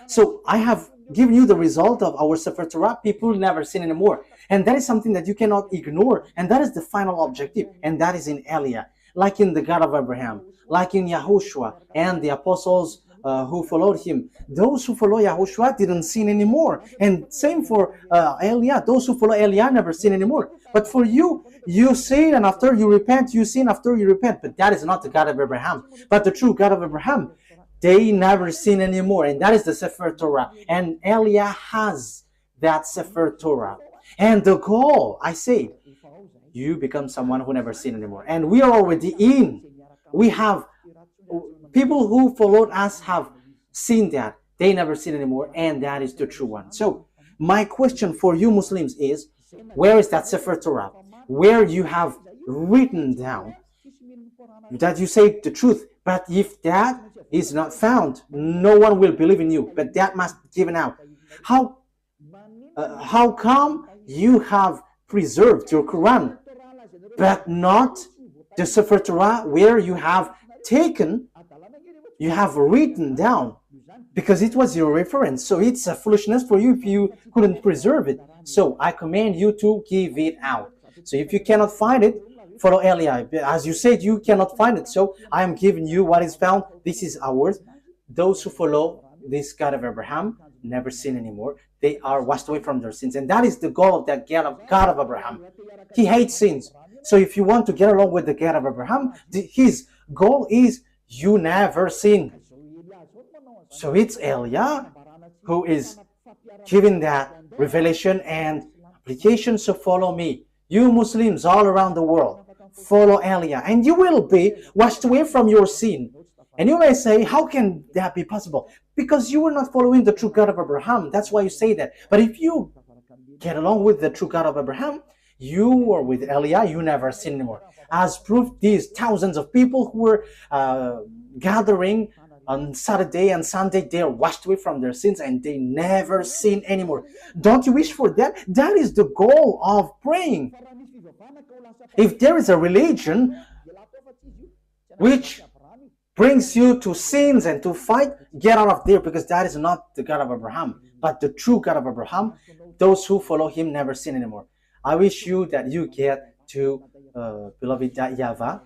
So I have given you the result of our Sefer Torah. People never sin anymore. And that is something that you cannot ignore. And that is the final objective. And that is in Eliah. Like in the God of Abraham. Like in YAHOSHUAH and the apostles who followed him. Those who follow YAHOSHUAH didn't sin anymore. And same for Eliah. Those who follow Eliah never sin anymore. But for you, you sin and after you repent, you sin after you repent. But that is not the God of Abraham. But the true God of Abraham, they never sin anymore. And that is the Sefer Torah. And Eliah has that Sefer Torah. And the goal, I say, you become someone who never sin anymore. And we are already in. We have people who followed us have seen that. They never sin anymore. And that is the true one. So my question for you Muslims is, where is that Sefer Torah? Where you have written down that you say the truth. But if that is not found, no one will believe in you. But that must be given out. How come you have preserved your Quran, but not the Sefer Torah where you have taken, you have written down? Because it was your reference. So it's a foolishness for you if you couldn't preserve it. So I command you to give it out. So if you cannot find it, follow Eliah. As you said, you cannot find it. So I am giving you what is found. This is ours. Those who follow this God of Abraham never sin anymore. They are washed away from their sins. And that is the goal of that God of Abraham. He hates sins. So if you want to get along with the God of Abraham, his goal is you never sin. So it's Eliah who is giving that revelation and application. So follow me. You Muslims all around the world, follow Eliah, and you will be washed away from your sin. And you may say, how can that be possible? Because you were not following the true God of Abraham. That's why you say that. But if you get along with the true God of Abraham, you are with Eliah, you never sin anymore. As proof, these thousands of people who were gathering on Saturday and Sunday, they are washed away from their sins and they never sin anymore. Don't you wish for that? That is the goal of praying. If there is a religion which brings you to sins and to fight, get out of there, because that is not the God of Abraham. But the true God of Abraham, those who follow him never sin anymore. I wish you that you get to beloved YAHVAH.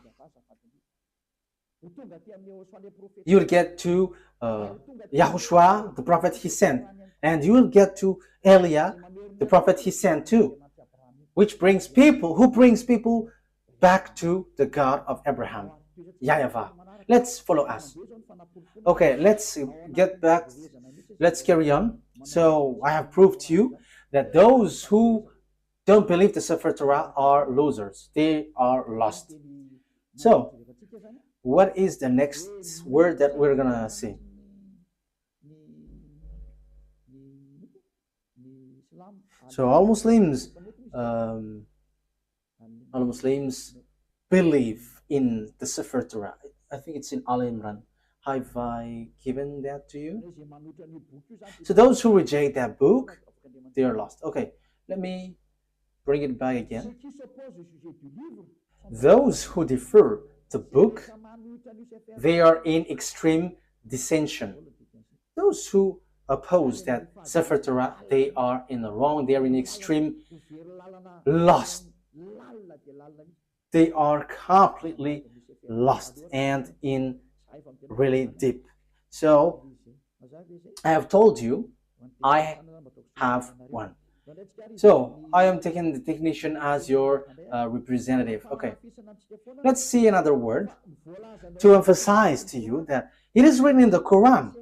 You will get to YAHOSHUAH, the prophet he sent. And you will get to Eliah, the prophet he sent too. Which brings people, who brings people back to the God of Abraham, YAHVAH. Let's follow us. Okay, let's get back. Let's carry on. So I have proved to you that those who don't believe the Sefer Torah are losers. They are lost. So what is the next word that we're gonna see? So all Muslims believe in the Sefer Torah. I think it's in Al Imran. Have I given that to you? So those who reject that book, they are lost. Okay, let me bring it back again. Those who defer the book, they are in extreme dissension. Those who oppose that Sefer Torah, they are in the wrong. They are in extreme lost. They are completely lost and in really deep. So I have told you I have one. So I am taking the technician as your representative. Okay, let's see another word to emphasize to you that it is written in the Quran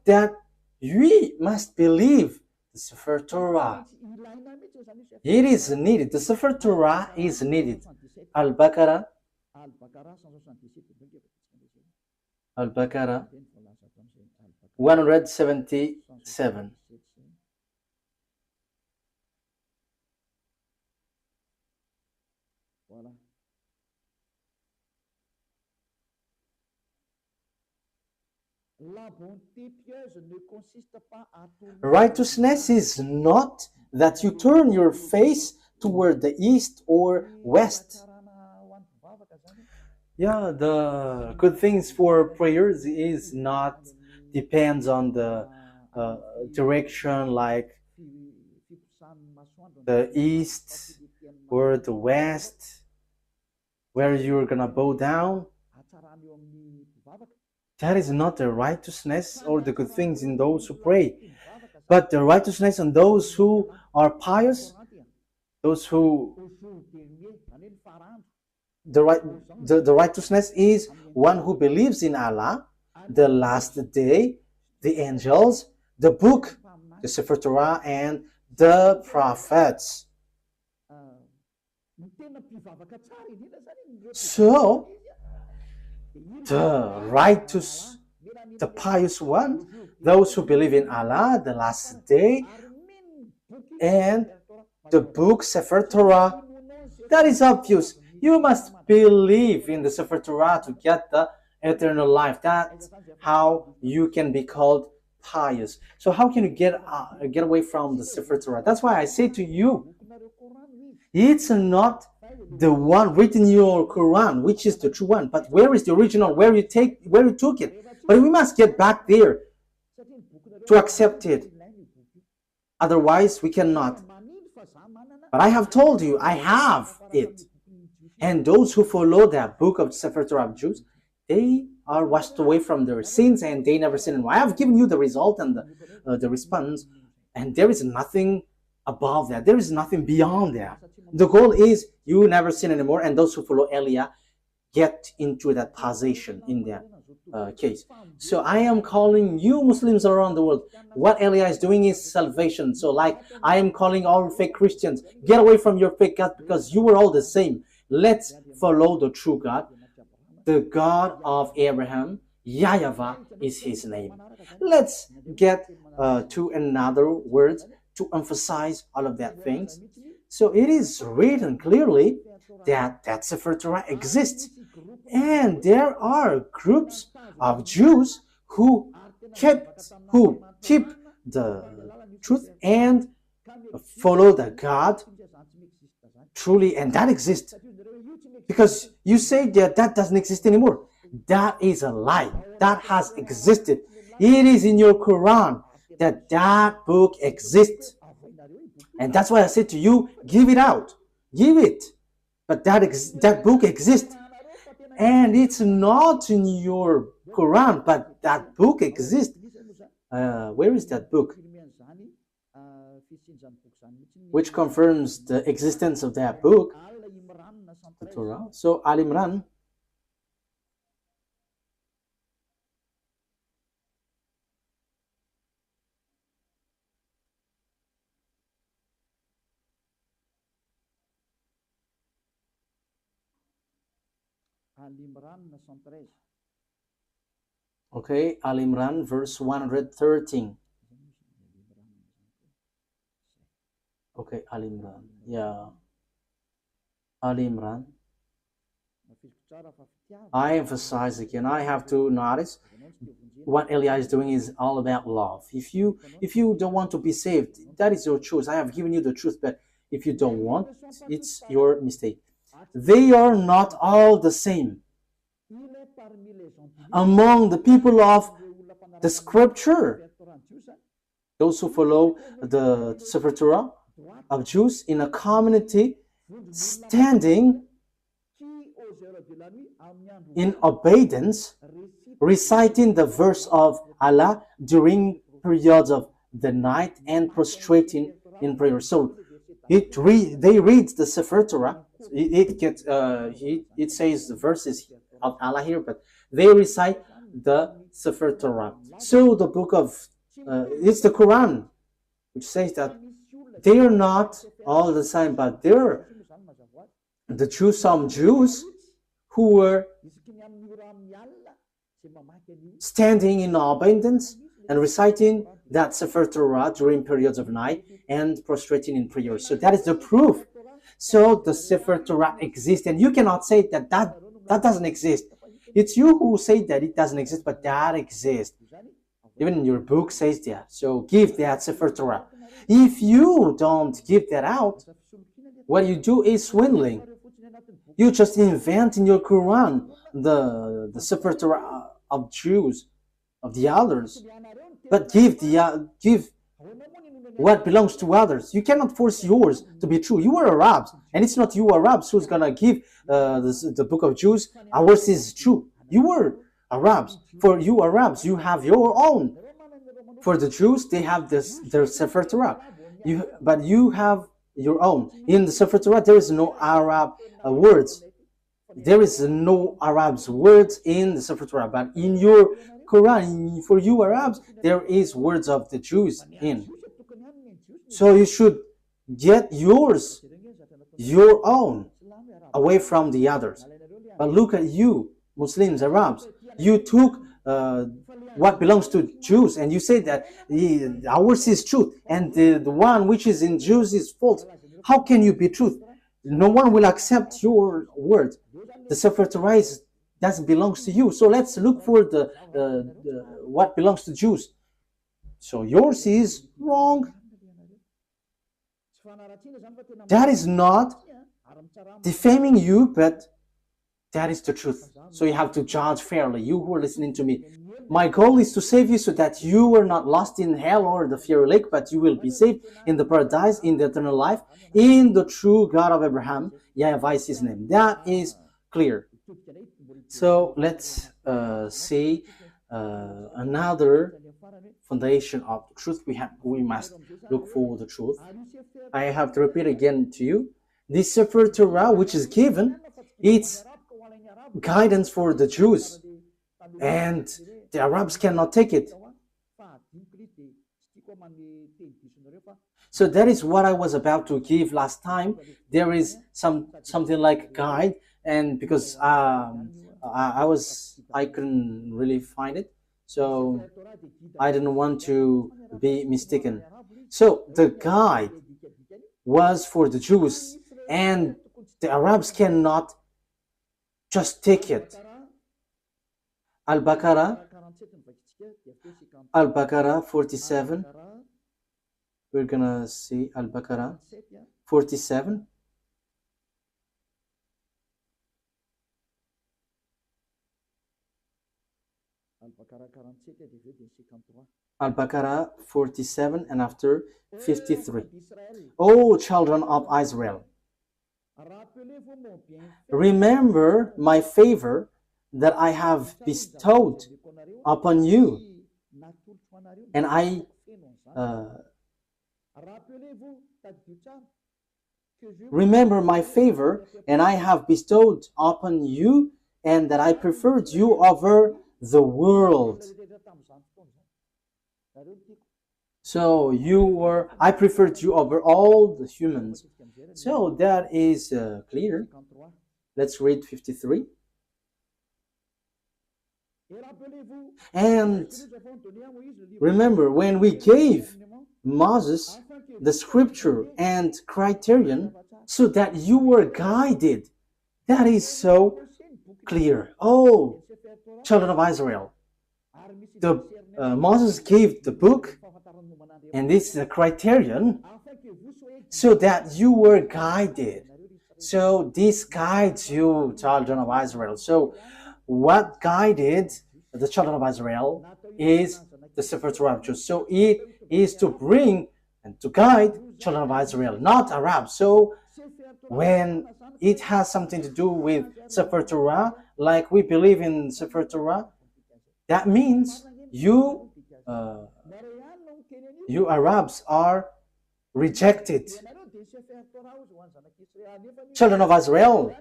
that we must believe the Sefer Torah. It is needed. The Sefer Torah is needed. Al-Baqarah 177. Righteousness is not that you turn your face toward the east or west. Yeah, the good things for prayers is not depends on the direction, like the east or the west, where you're gonna bow down. That is not the righteousness or the good things in those who pray, but the righteousness in those who are pious, those who the righteousness is one who believes in Allah, the last day, the angels, the book, the Sefer Torah, and the prophets. So the righteous, the pious one, those who believe in Allah, the last day, and the book Sefer Torah, that is obvious. You must believe in the Sefer Torah to get the eternal life. That's how you can be called pious. So how can you get away from the Sefer Torah? That's why I say to you, it's not the one written in your Quran, which is the true one, but where is the original, where you took it? But we must get back there to accept it. Otherwise, we cannot. But I have told you, I have it. And those who follow that book of Sefer Torah of Jews, they are washed away from their sins and they never sin anymore. I have given you the result and the response, and there is nothing above that. There is nothing beyond that. The goal is you never sin anymore, and those who follow Elia get into that position in that case. So I am calling you Muslims around the world. What Elia is doing is salvation. So like I am calling all fake Christians, get away from your fake God because you were all the same. Let's follow the true God, the God of Abraham. YAHVAH is his name. Let's get to another word to emphasize all of that things. So it is written clearly that Sefer Torah exists. And there are groups of Jews who keep the truth and follow the God truly, and that exists. Because you say that doesn't exist anymore. That is a lie. That has existed. It is in your Quran that book exists. And that's why I said to you, give it out. Give it. But that book exists. And it's not in your Quran, but that book exists. Where is that book? Which confirms the existence of that book, the Torah. So Al Imran. Okay, Al Imran, verse 113. Okay, Al Imran. Yeah. Al Imran. I emphasize again, I have to notice what Elia is doing is all about love. If you don't want to be saved, that is your choice. I have given you the truth, but if you don't want, it's your mistake. They are not all the same. Among the people of the scripture, those who follow the Sefer Torah of Jews in a community standing in obedience, reciting the verse of Allah during periods of the night and prostrating in prayer. So they read the Sefer Torah. It says the verses of Allah here, but they recite the Sefer Torah. So the book of it's the Quran, which says that they are not all the same, but they're some Jews who were standing in abundance and reciting that Sefer Torah during periods of night and prostrating in prayer. So that is the proof. So the Sefer Torah exists, and you cannot say that doesn't exist. It's you who say that it doesn't exist, but that exists. Even in your book says that. So give that Sefer Torah. If you don't give that out, what you do is swindling. You just invent in your Quran the Sefer Torah of Jews, of the others, but give what belongs to others. You cannot force yours to be true. You are Arabs, and it's not you Arabs who's gonna give the book of Jews. Ours is true. You are Arabs. For you Arabs, you have your own. For the Jews, they have their Sefer Torah. But you have your own. In the Sefer Torah, there is no Arab words. There is no Arabs words in the Sefer Torah. But in your Quran, for you Arabs, there is words of the Jews in. So you should get yours, your own, away from the others. But look at you, Muslims, Arabs. You took what belongs to Jews, and you say that ours is truth, and the one which is in Jews is false. How can you be truth? No one will accept your word. The Sefer Torah doesn't belong to you. So let's look for the what belongs to Jews. So yours is wrong. That is not defaming you, but that is the truth. So you have to judge fairly, you who are listening to me. My goal is to save you so that you are not lost in hell or the fiery lake, but you will be saved in the paradise, in the eternal life, in the true God of Abraham. YAHVAH is his name. That is clear. So let's see another foundation of the truth. We must look for the truth. I have to repeat again to you. This Sefer Torah, which is given, it's guidance for the Jews, and the Arabs cannot take it. So that is what I was about to give last time. There is something like guide, and because I couldn't really find it, so I didn't want to be mistaken. So the guide was for the Jews, and the Arabs cannot just take it. Al-Baqarah 47. We're gonna see Al-Baqarah 47. Al-Baqarah 47 and after 53. O children of Israel, remember my favor that I have bestowed upon you, and I remember my favor, and I have bestowed upon you, and that I preferred you over the world. So I preferred you over all the humans. So that is clear. Let's read 53. And remember, when we gave Moses the scripture and criterion so that you were guided, that is so clear. Oh, children of Israel, Moses gave the book, and this is a criterion so that you were guided. So this guides you, children of Israel. So what guided the children of Israel is the Sefer Torah. So it is to bring and to guide children of Israel, not Arabs. So when it has something to do with Sefer Torah, like we believe in Sefer Torah, that means you Arabs are rejected. Children of Israel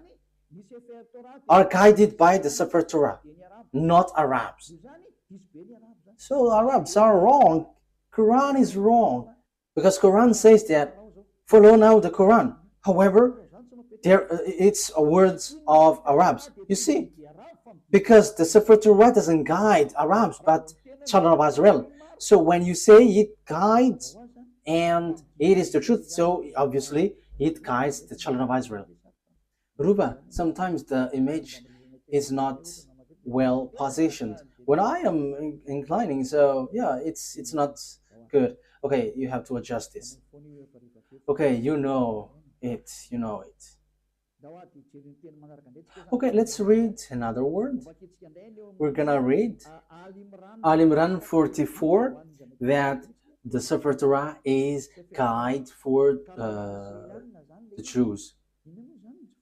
are guided by the Sefer Torah, not Arabs. So Arabs are wrong. Quran is wrong, because Quran says that follow now the Quran. However, it's words of Arabs. You see, because the Sefer Torah doesn't guide Arabs, but children of Israel. So when you say it guides and it is the truth, so obviously it guides the children of Israel. Ruba, sometimes the image is not well positioned. When I am inclining, so yeah, it's not good. Okay, you have to adjust this. Okay, you know it, you know it. Okay, let's read another word. We're gonna read Al Imran 44, that the Sefer Torah is guide for the Jews,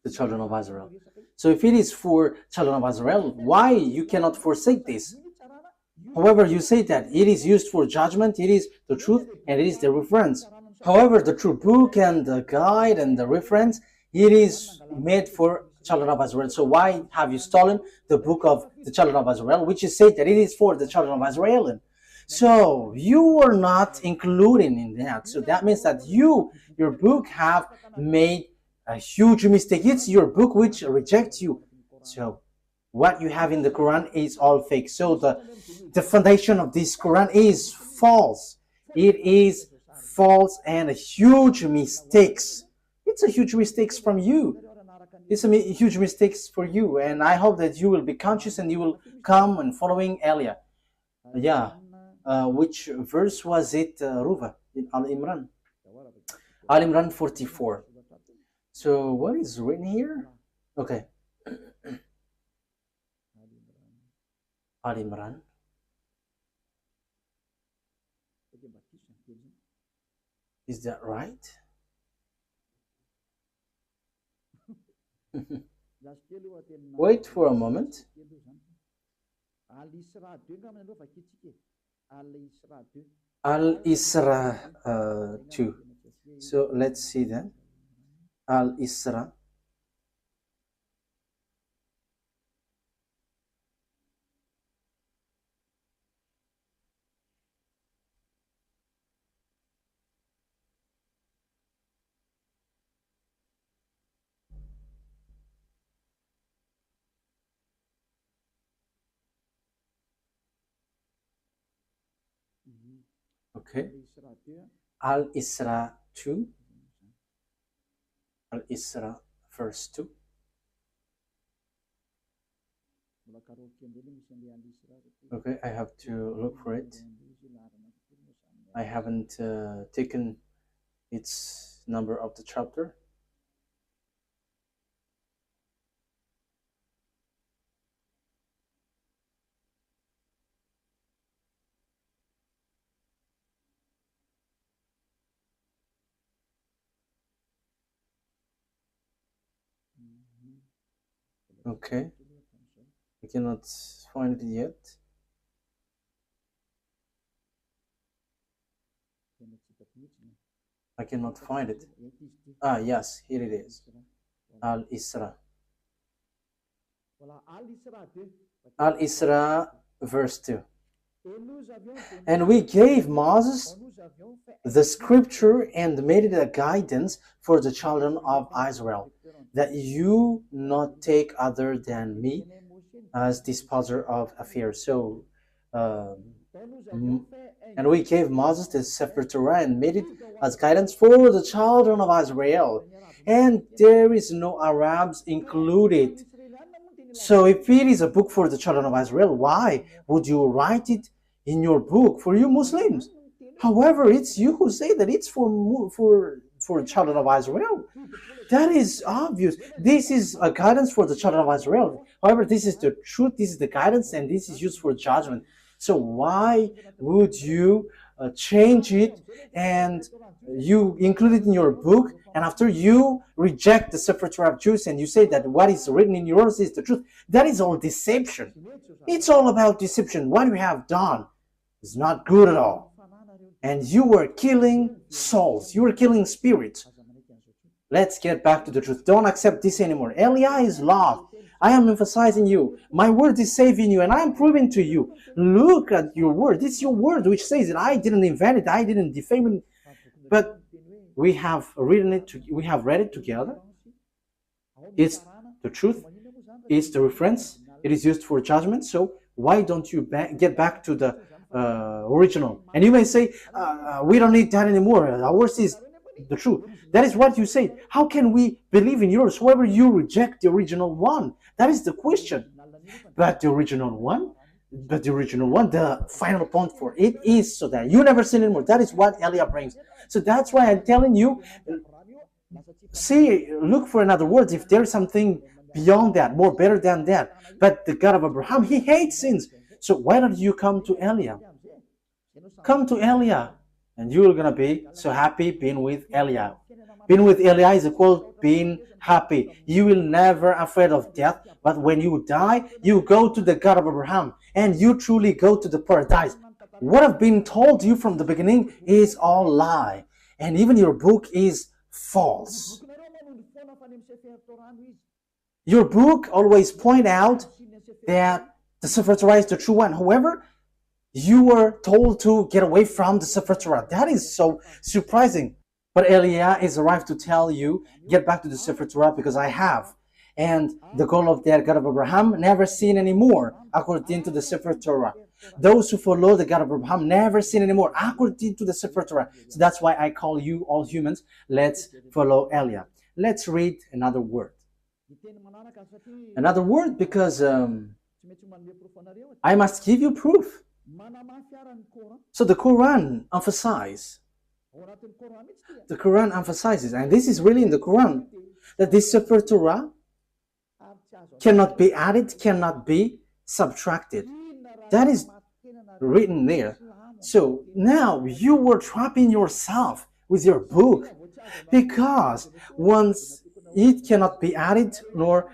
the children of Israel. So if it is for children of Israel, why you cannot forsake this? However, you say that it is used for judgment, it is the truth, and it is the reference. However, the true book and the guide and the reference, it is made for children of Israel. So why have you stolen the book of the children of Israel, which is said that it is for the children of Israel? So you are not including in that. So that means that your book have made a huge mistake. It's your book which rejects you. So what you have in the Quran is all fake. So the foundation of this Quran is false. It is false and a huge mistakes. It's a huge mistakes from you. It's a huge mistakes for you, and I hope that you will be conscious and you will come and following Elia. Yeah, which verse was it, Ruva, in Al Imran? Al Imran 44. So what is written here? Okay. Al Imran. Is that right? Wait for a moment. Al Isra 2. So let's see then. Al Isra. Okay. Al Isra 2. Al Isra verse 2. Okay, I have to look for it. I haven't taken its number of the chapter. Okay, I cannot find it yet. I cannot find it. Ah, yes, here it is. Al Isra. Al Isra verse 2. And we gave Moses the scripture and made it a guidance for the children of Israel, that you not take other than me as disposer of affairs. So, and we gave Moses the Sefer Torah and made it as guidance for the children of Israel. And there is no Arabs included. So if it is a book for the children of Israel, why would you write it in your book for you Muslims? However, it's you who say that it's for children of Israel. That is obvious. This is a guidance for the children of Israel. However, this is the truth, this is the guidance, and this is used for judgment. So why would you change it and you include it in your book, and after you reject the Sefer Torah of Jews and you say that what is written in yours is the truth? That is all deception. It's all about deception. What you have done is not good at all. And you were killing souls. You were killing spirits. Let's get back to the truth. Don't accept this anymore. Elia is love. I am emphasizing you. My word is saving you, and I am proving to you. Look at your word. It's your word which says that I didn't invent it. I didn't defame it. But we have written it. We have read it together. It's the truth. It's the reference. It is used for judgment. So why don't you get back to the original? And you may say, we don't need that anymore. Ours is the truth. That is what you say. How can we believe in yours? However, you reject the original one. That is the question. But the original one, the final point for it is so that you never sin anymore. That is what Elia brings. So that's why I'm telling you, look for another word if there's something beyond that, more better than that. But the God of Abraham, he hates sins. So why don't you come to Elia? Come to Elia, and you're gonna be so happy being with Elia. Being with Elia is equal being happy. You will never afraid of death, but when you die, you go to the God of Abraham, and you truly go to the paradise. What I've been told you from the beginning is all lie, and even your book is false. Your book always point out that the Sefer Torah is the true one. However, you were told to get away from the Sefer Torah. That is so surprising. But Elia is arrived to tell you, get back to the Sefer Torah because I have. And the goal of the God of Abraham never sin anymore, according to the Sefer Torah. Those who follow the God of Abraham never sin anymore, according to the Sefer Torah. So that's why I call you all humans. Let's follow Elia. Let's read another word. Another word because I must give you proof. So the Quran emphasizes, and this is really in the Quran, that this Sefer Torah cannot be added, cannot be subtracted. That is written there. So now you were trapping yourself with your book, because once it cannot be added nor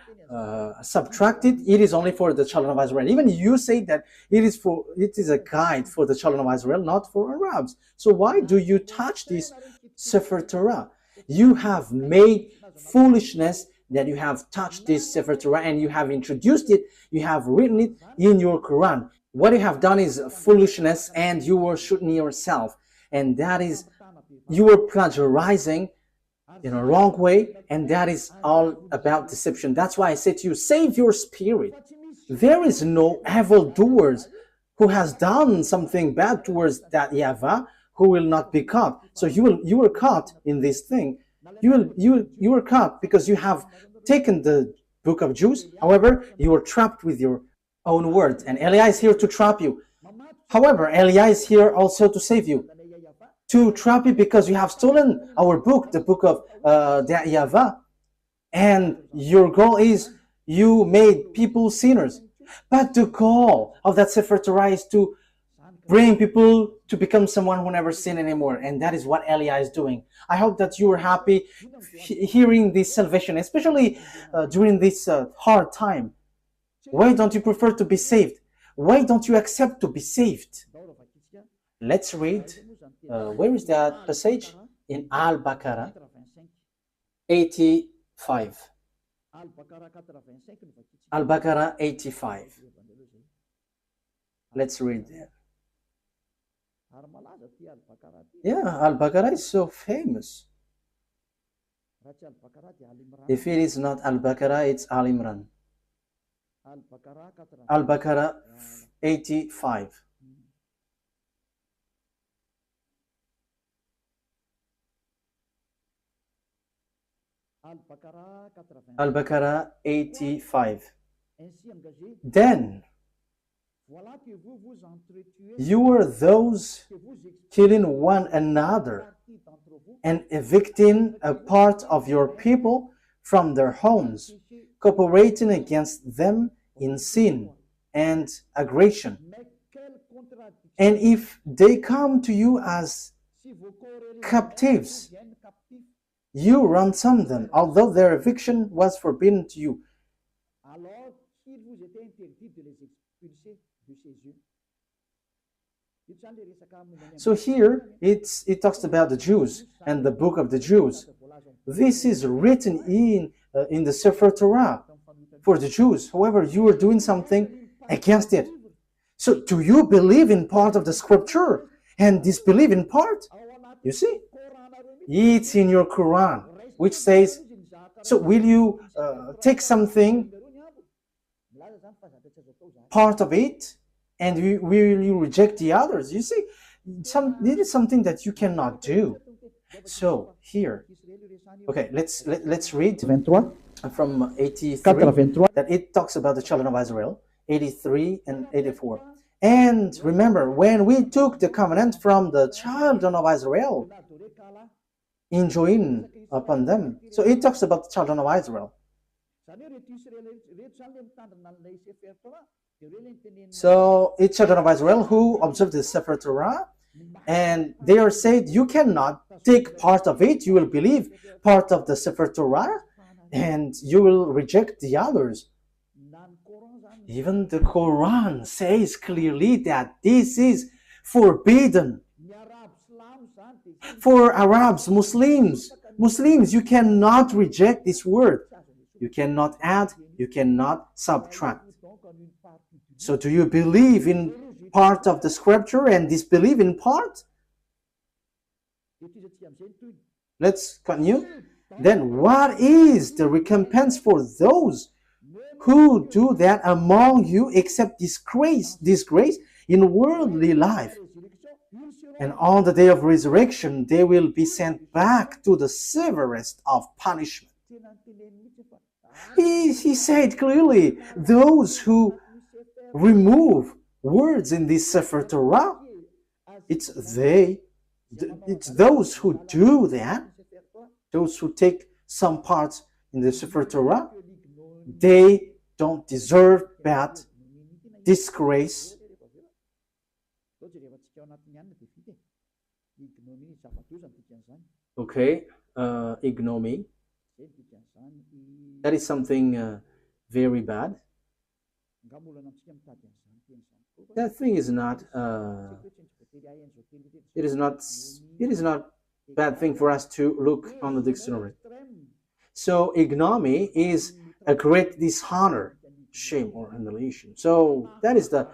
subtracted, it is only for the children of Israel. Even you say that it is a guide for the children of Israel, not for Arabs. So why do you touch this Sefer Torah? You have made foolishness that you have touched this Sefer Torah, and you have introduced it, you have written it in your Quran. What you have done is foolishness, and you were shooting yourself, and that is, you were plagiarizing in a wrong way, and that is all about deception. That's why I say to you, save your spirit. There is no evildoers who has done something bad towards that YAHVAH who will not be caught. So you were caught in this thing. You were caught because you have taken the book of Jews. However, you were trapped with your own words, and Elia is here to trap you. However, Elia is here also to save you, to trap you, because you have stolen our book, the book of the YAHVAH, and your goal is you made people sinners. But the goal of that Sefer Torah is to bring people to become someone who never sin anymore, and that is what Elia is doing. I hope that you are happy hearing this salvation, especially during this hard time. Why don't you prefer to be saved? Why don't you accept to be saved? Let's read. Where is that passage? In Al-Baqarah 85. Al-Baqarah 85. Let's read there. Yeah, Al-Baqarah is so famous. If it is not Al-Baqarah, it's Al-Imran. Al-Baqarah 85. Al-Baqarah 85. Then you were those killing one another and evicting a part of your people from their homes, cooperating against them in sin and aggression. And if they come to you as captives, you ransom them, although their eviction was forbidden to you. So here it talks about the Jews and the book of the Jews. This is written in the Sefer Torah for the Jews. However, you are doing something against it. So do you believe in part of the scripture and disbelieve in part? You see, it's in your Quran, which says, so will you take something, part of it, and will you reject the others? You see, it is something that you cannot do. So here, okay, let's read 23. from 83, 83. that it talks about the children of Israel, 83 and 84. And remember, when we took the covenant from the children of Israel, enjoying upon them. So it talks about the children of Israel. So it's children of Israel who observe the Sefer Torah, and they are said, you cannot take part of it, you will believe part of the Sefer Torah, and you will reject the others. Even the Quran says clearly that this is forbidden. For Arabs, Muslims, you cannot reject this word. You cannot add, you cannot subtract. So do you believe in part of the scripture and disbelieve in part? Let's continue. Then what is the recompense for those who do that among you except disgrace in worldly life? And on the day of resurrection, they will be sent back to the severest of punishment. He said clearly, those who remove words in this Sefer Torah, it's those who do that, those who take some parts in the Sefer Torah, they don't deserve that disgrace. Okay, ignominy. That is something very bad. That thing is not. It is not bad thing for us to look on the dictionary. So ignominy is a great dishonor, shame, or humiliation. So that is the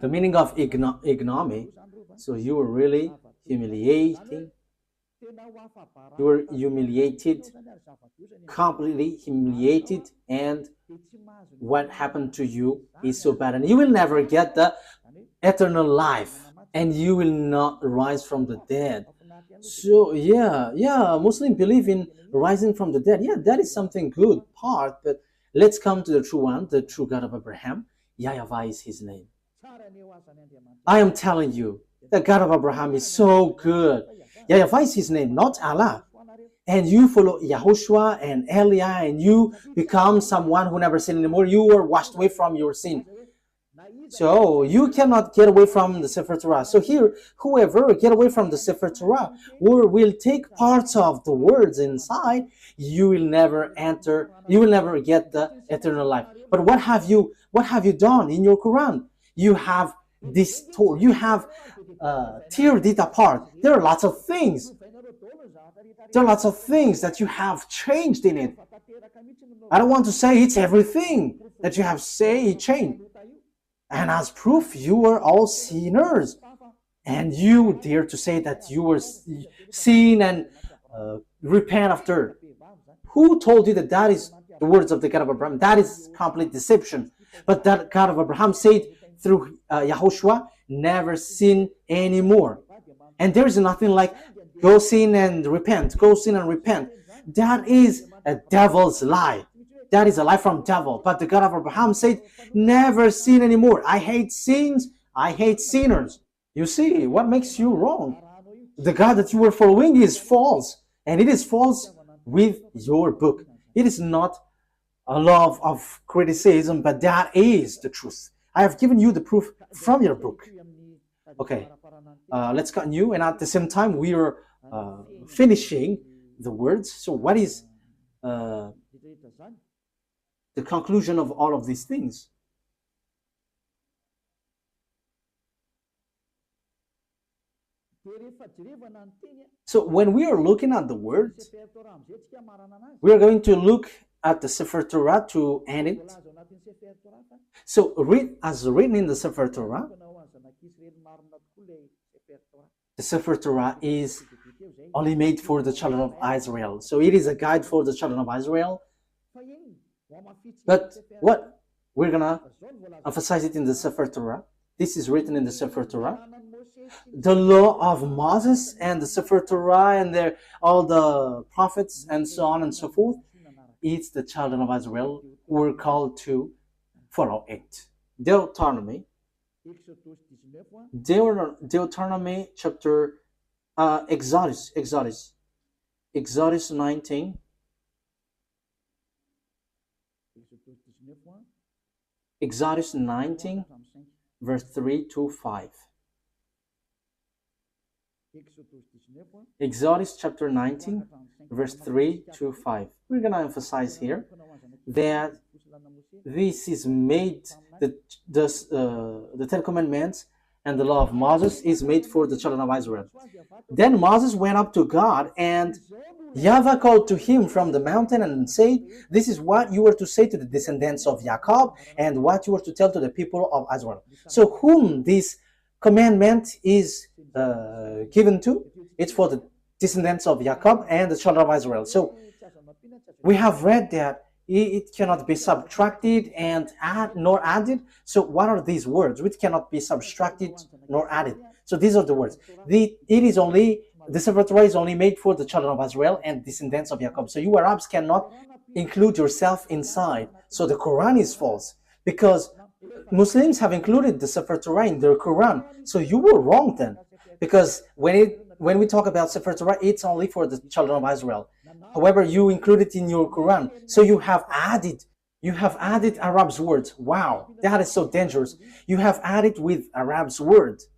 meaning of ignominy. So you were really humiliating. You were humiliated, completely humiliated, and what happened to you is so bad, and you will never get the eternal life, and you will not rise from the dead. So yeah, Muslims believe in rising from the dead. Yeah, that is something good part, but let's come to the true one, the true God of Abraham. YAHVAH is his name. I am telling you, the God of Abraham is so good. YAHVAH is his name, not Allah. And you follow YAHOSHUAH and Eliah, and you become someone who never sinned anymore. You were washed away from your sin. So you cannot get away from the Sefer Torah. So here, whoever get away from the Sefer Torah or will take parts of the words inside, you will never enter, you will never get the eternal life. But what have you done in your Quran? You have distorted, you have teared it apart. There are lots of things. There are lots of things that you have changed in it. I don't want to say it's everything that you have changed. And as proof, you were all sinners. And you dare to say that you were sin and repent after. Who told you that that is the words of the God of Abraham? That is complete deception. But that God of Abraham said through YAHOSHUAH, never sin anymore. And there is nothing like go sin and repent, go sin and repent. That is a devil's lie. That is a lie from devil. But the God of Abraham said, never sin anymore. I hate sins. I hate sinners. You see, what makes you wrong? The God that you were following is false. And it is false with your book. It is not a love of criticism, but that is the truth. I have given you the proof from your book. Okay, let's continue. And at the same time, we are finishing the words. So what is the conclusion of all of these things? So when we are looking at the words, we are going to look at the Sefer Torah to end it. So as written in the Sefer Torah, the Sefer Torah is only made for the children of Israel. So it is a guide for the children of Israel. But what? We're going to emphasize it in the Sefer Torah. This is written in the Sefer Torah. the law of Moses and the Sefer Torah and all the prophets and so on and so forth, it's the children of Israel who were called to follow it. Deuteronomy chapter Exodus 19. Exodus 19, verse 3 to 5. Exodus chapter 19, verse 3 to 5. We're going to emphasize here that this is made, the Ten Commandments and the law of Moses is made for the children of Israel. Then Moses went up to God, and YAHVAH called to him from the mountain and said, "This is what you were to say to the descendants of Jacob, and what you were to tell to the people of Israel." So whom this commandment is given to? It's for the descendants of Jacob and the children of Israel. So we have read that it cannot be subtracted and nor added. So what are these words? Which cannot be subtracted nor added. So these are the words. The Sefer Torah is only made for the children of Israel and descendants of Jacob. So you Arabs cannot include yourself inside. So the Quran is false, because Muslims have included the Sefer Torah in their Quran. So you were wrong then, because when we talk about Sefer Torah, it's only for the children of Israel. However, you include it in your Quran. So you have added Arab's words. Wow, that is so dangerous. You have added with Arab's words,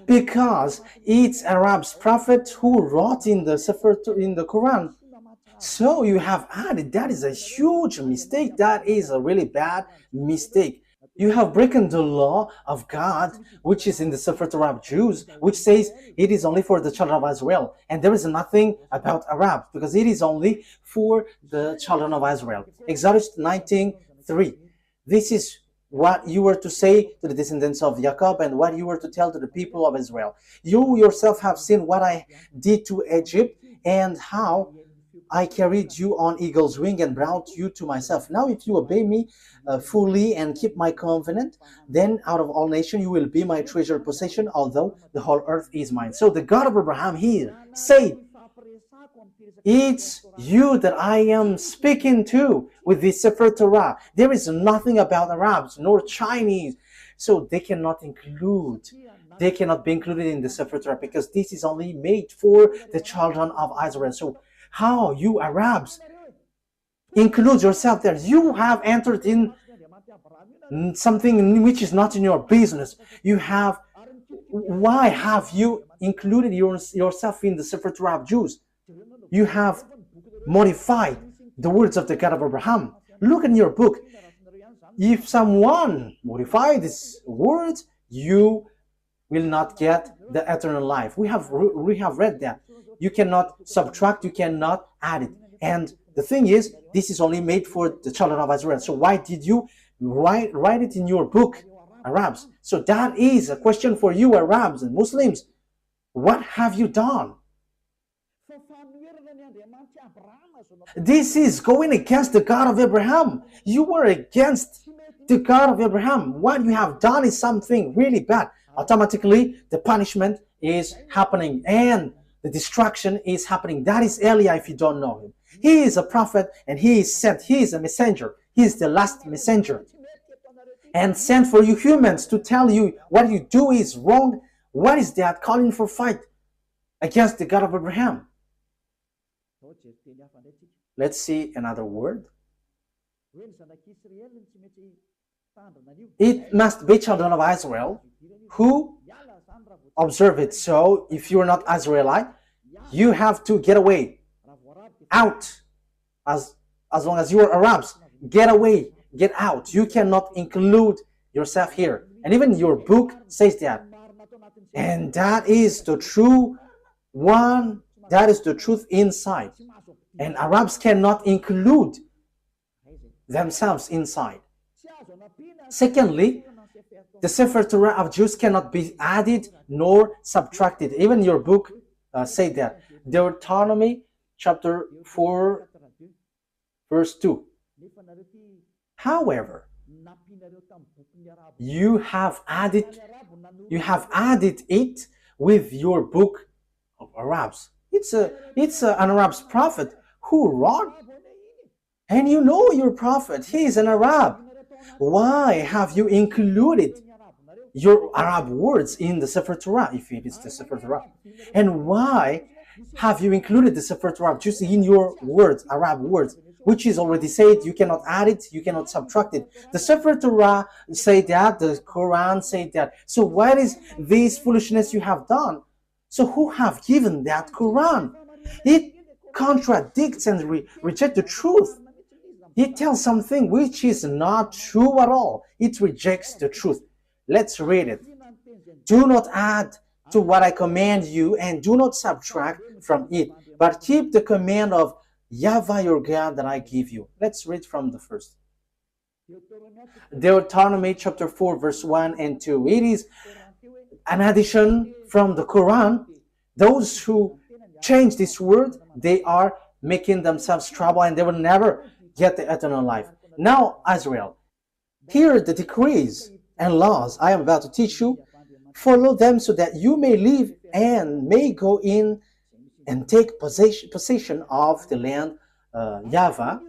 because it's Arab's prophet who wrote in the Quran. So you have added. That is a huge mistake. That is a really bad mistake. You have broken the law of God, which is in the Sefer Torah of Jews, which says it is only for the children of Israel. And there is nothing about Arabs, because it is only for the children of Israel. Exodus 19:3. This is what you were to say to the descendants of Jacob and what you were to tell to the people of Israel. You yourself have seen what I did to Egypt, and how I carried you on eagle's wing and brought you to myself. Now if you obey me fully and keep my covenant, then out of all nations you will be my treasured possession, although the whole earth is mine. So the God of Abraham here said, it's you that I am speaking to with the Sefer Torah. There is nothing about Arabs nor Chinese. So they cannot be included in the Sefer Torah, because this is only made for the children of Israel. So how you Arabs include yourself there? You have entered in something which is not in your business. Why have you included yourself in the Sefer Torah of Jews? You have modified the words of the God of Abraham. Look in your book. If someone modifies these words, you will not get the eternal life. We have read that. You cannot subtract, you cannot add it. And the thing is, this is only made for the children of Israel. So why did you write it in your book, Arabs? So that is a question for you, Arabs and Muslims. What have you done? This is going against the God of Abraham. You were against the God of Abraham. What you have done is something really bad. Automatically, the punishment is happening and the destruction is happening. That is Elijah, if you don't know him. He is a prophet and he is sent. He is a messenger. He is the last messenger. And sent for you humans to tell you what you do is wrong. What is that? Calling for fight against the God of Abraham. Let's see another word. It must be children of Israel who observe it. So if you're not Israelite, you have to get away, out. As long as you are Arabs, get away, get out. You cannot include yourself here. And even your book says that. And that is the true one. That is the truth inside. And Arabs cannot include themselves inside. Secondly, the Sefer Torah of Jews cannot be added nor subtracted. Even your book say that. Deuteronomy chapter 4, verse 2. However, You have added it with your book of Arabs. It's an Arab's prophet who wrote, and you know your prophet, he is an Arab. Why have you included your Arab words in the Sefer Torah, if it is the Sefer Torah? And why have you included the Sefer Torah just in your words, Arab words, which is already said, you cannot add it, you cannot subtract it. The Sefer Torah say that, the Quran say that. So what is this foolishness you have done? So who have given that Quran? It contradicts and rejects the truth. It tells something which is not true at all. It rejects the truth. Let's read it. Do not add to what I command you, and do not subtract from it, but keep the command of YAHVAH your God that I give you. Let's read from the first. Deuteronomy chapter 4 verse 1 and 2. It is an addition from the Quran. Those who change this word, they are making themselves trouble, and they will never get the eternal life. Now, Israel, hear the decrees and laws I am about to teach you. Follow them so that you may live and may go in and take possession of the land YAHVAH,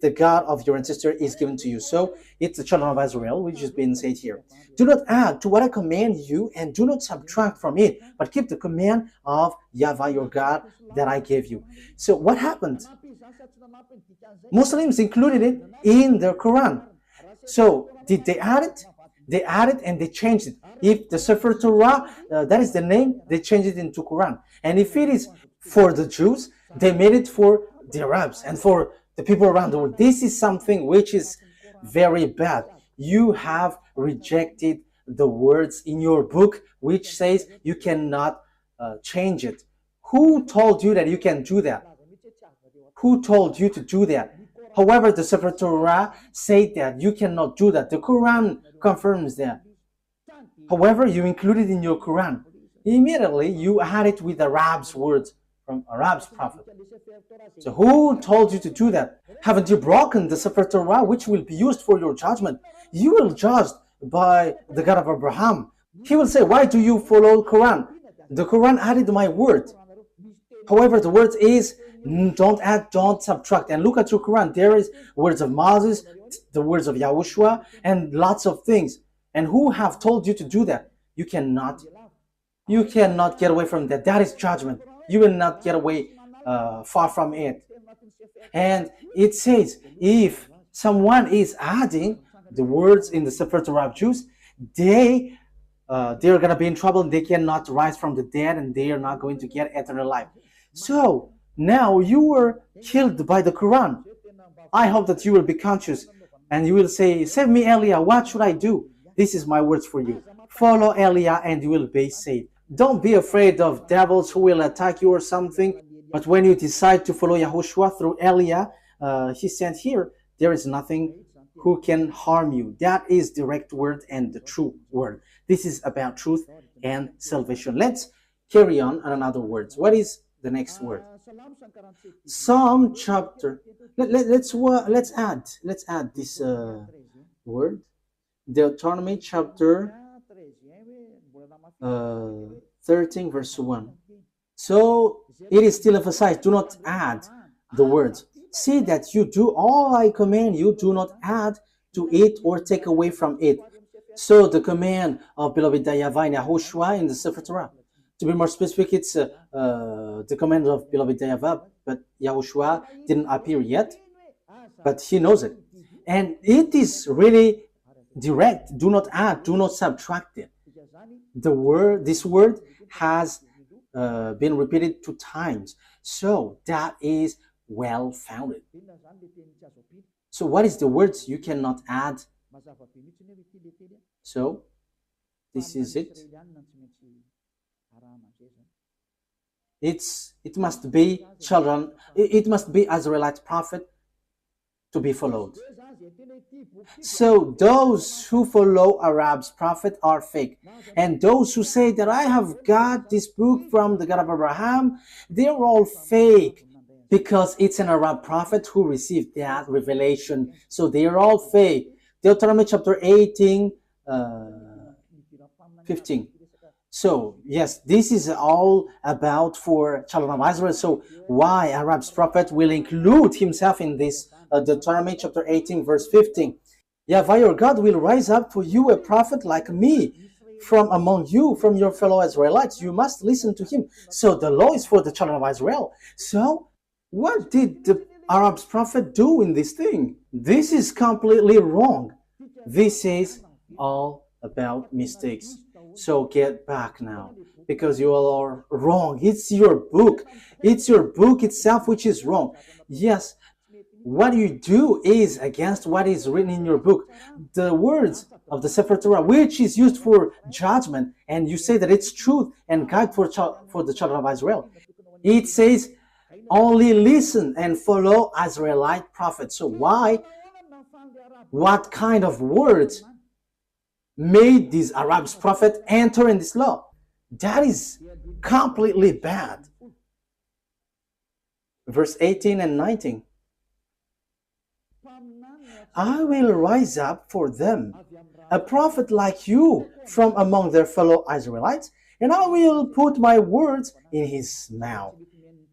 the God of your ancestor, is given to you. So it's the children of Israel, which has been said here. Do not add to what I command you, and do not subtract from it, but keep the command of YAHVAH your God that I gave you. So what happened? Muslims included it in their Quran. So did they add it? They added and they changed it. If the Sefer Torah, that is the name, they changed it into Quran. And if it is for the Jews, they made it for the Arabs and for the people around the world. This is something which is very bad. You have rejected the words in your book which says you cannot change it. Who told you that you can do that? Who told you to do that? However, the Sefer Torah said that you cannot do that. The Quran confirms that. However, you include it in your Quran. Immediately, you add it with Arab's words from Arab's prophet. So who told you to do that? Haven't you broken the Sefer Torah, which will be used for your judgment? You will judge by the God of Abraham. He will say, why do you follow Quran? The Quran added my word. However, the word is, don't add, don't subtract. And look at your Quran. There is words of Moses, the words of YAHOSHUAH, and lots of things. And who have told you to do that? You cannot get away from that. That is judgment. You will not get away far from it. And it says, if someone is adding the words in the Sefer Torah of Jews, they're going to be in trouble. They cannot rise from the dead, and they are not going to get eternal life. So now you were killed by the Quran. I hope that you will be conscious and you will say, save me, Elia, what should I do? This is my words for you. Follow Elia and you will be saved. Don't be afraid of devils who will attack you or something. But when you decide to follow YAHOSHUAH through Elia, he said here, there is nothing who can harm you. That is direct word and the true word. This is about truth and salvation. Let's carry on another words. What is the next word? Psalm chapter. Let's add this word. Deuteronomy chapter 13 verse 1. So it is still emphasized, do not add the words. See that you do all I command you, do not add to it or take away from it. So the command of beloved YAHVAH and YAHOSHUAH in the Sefer Torah. To be more specific, it's the command of beloved YAHVAH, but YAHOSHUAH didn't appear yet, but he knows it. And it is really direct. Do not add, do not subtract it. This word has been repeated 2 times. So that is well founded. So what is the words you cannot add? So this is it. It must be children, it must be Israelite prophet to be followed. So those who follow Arab's prophet are fake. And those who say that I have got this book from the God of Abraham, they're all fake. Because it's an Arab prophet who received that revelation. So they're all fake. Deuteronomy chapter 18, 15. So, yes, this is all about for children of Israel. So, why Arab's prophet will include himself in this Deuteronomy chapter 18, verse 15. YAHVAH your God will rise up for you a prophet like me from among you, from your fellow Israelites. You must listen to him. So, the law is for the children of Israel. So, what did the Arab's prophet do in this thing? This is completely wrong. This is all about mistakes. So get back now, because you all are wrong. It's your book. It's your book itself which is wrong. Yes, what you do is against what is written in your book. The words of the Sefer Torah, which is used for judgment, and you say that it's truth and guide for the children of Israel. It says, only listen and follow Israelite prophets. So why? What kind of words made these Arabs prophet enter in this law? That is completely bad. Verse 18 and 19. I will rise up for them a prophet like you from among their fellow Israelites, and I will put my words in his mouth.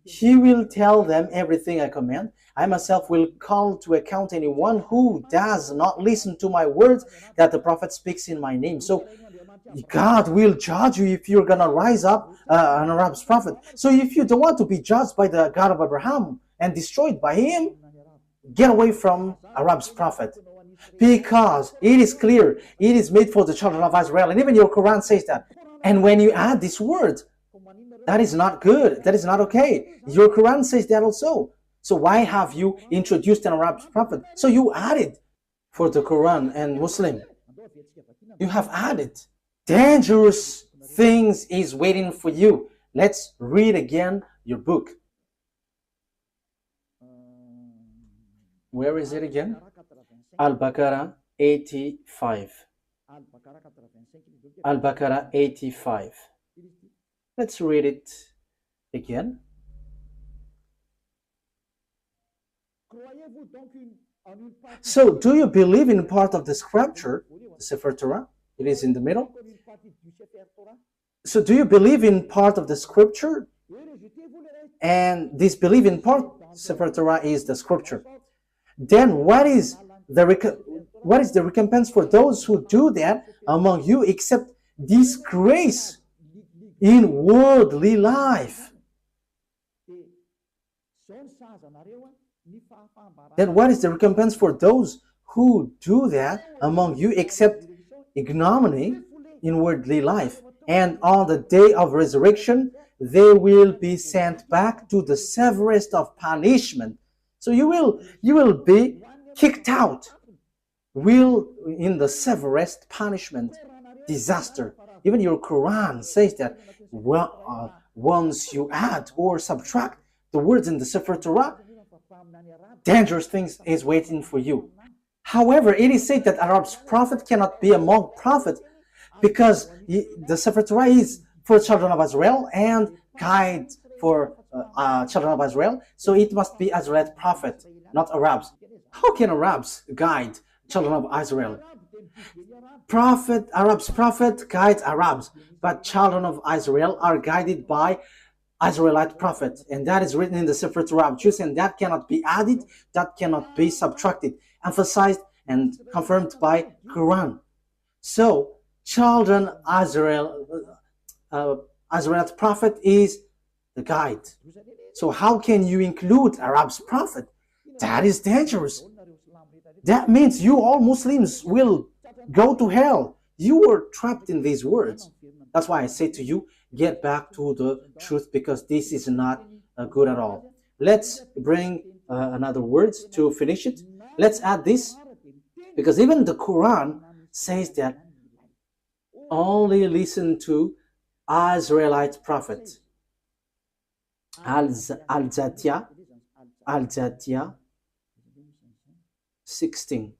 He will tell them everything I command. I myself will call to account anyone who does not listen to my words that the prophet speaks in my name. So God will judge you if you're going to rise up an Arab's prophet. So if you don't want to be judged by the God of Abraham and destroyed by him, get away from Arab's prophet. Because it is clear, it is made for the children of Israel. And even your Quran says that. And when you add this word, that is not good. That is not okay. Your Quran says that also. So why have you introduced an Arab prophet? So you added for the Quran and Muslim. You have added. Dangerous things is waiting for you. Let's read again your book. Where is it again? Al-Baqarah 85. Al-Baqarah 85. Let's read it again. So, do you believe in part of the scripture, the Sefer Torah? It is in the middle. So, do you believe in part of the scripture? And this belief in part, Sefer Torah is the scripture. Then, what is the recompense for those who do that among you, except disgrace in worldly life? Then what is the recompense for those who do that among you except ignominy in worldly life? And on the day of resurrection, they will be sent back to the severest of punishment. So you will be kicked out. In the severest punishment, disaster. Even your Quran says that once you add or subtract the words in the Sefer Torah, dangerous things is waiting for you. However, it is said that Arab's prophet cannot be among prophets because the Sefer Torah is for children of Israel and guide for children of Israel. So it must be Israelite prophet, not Arabs. How can Arabs guide children of Israel? Arab's prophet guides Arabs, but children of Israel are guided by Israelite prophet, and that is written in the Sefer Torah, and that cannot be added, that cannot be subtracted, emphasized and confirmed by Quran. So, children Israelite prophet is the guide. So how can you include Arab's prophet? That is dangerous. That means you all Muslims will go to hell. You were trapped in these words. That's why I say to you, get back to the truth, because this is not good at all. Let's bring another words to finish it. Let's add this, because even the Quran says that only listen to Israelite prophet. Al-Jatiyah 16.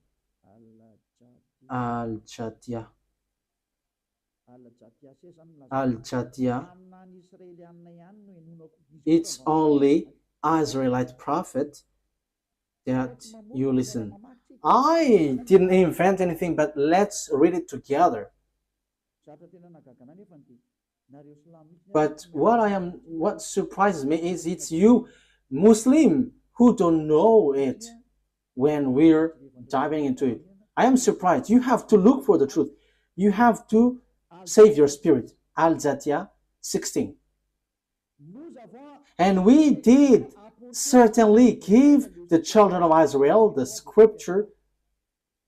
Al-Jatiyah. It's only Israelite prophet that you listen. I didn't invent anything, but let's read it together. But what surprises me is it's you, Muslim, who don't know it when we're diving into it. I am surprised. You have to look for the truth. You have to save your spirit. Al-Zatiyah 16. And we did certainly give the children of Israel the scripture.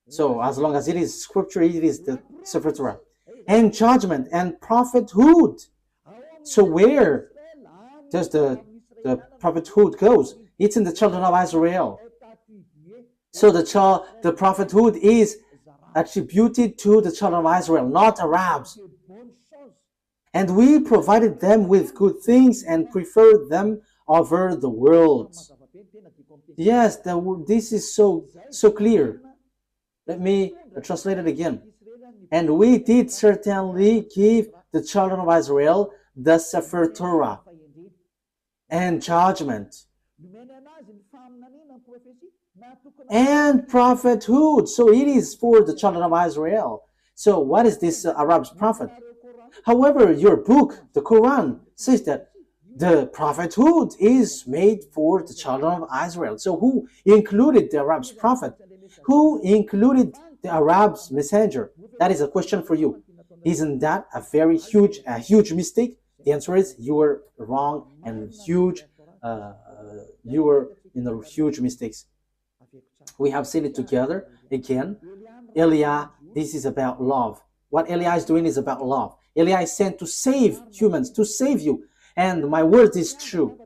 So as long as it is scripture, it is the Sefer Torah. And judgment and prophethood. So where does the prophethood goes? It's in the children of Israel. So the prophethood is attributed to the children of Israel, not Arabs. And we provided them with good things and preferred them over the world. Yes, this is so clear. Let me translate it again. And we did certainly give the children of Israel the Sefer Torah and judgment and prophethood. So it is for the children of Israel. So what is this Arab's prophet? However, your book, the Quran, says that the prophethood is made for the children of Israel. So who included the Arab's prophet? Who included the Arab's messenger? That is a question for you. Isn't that a very huge mistake? The answer is you were wrong and huge. You were in the huge mistakes. We have seen it together again. Eliah, this is about love. What Eliah is doing is about love. Eliah is sent to save humans, to save you. And my word is true.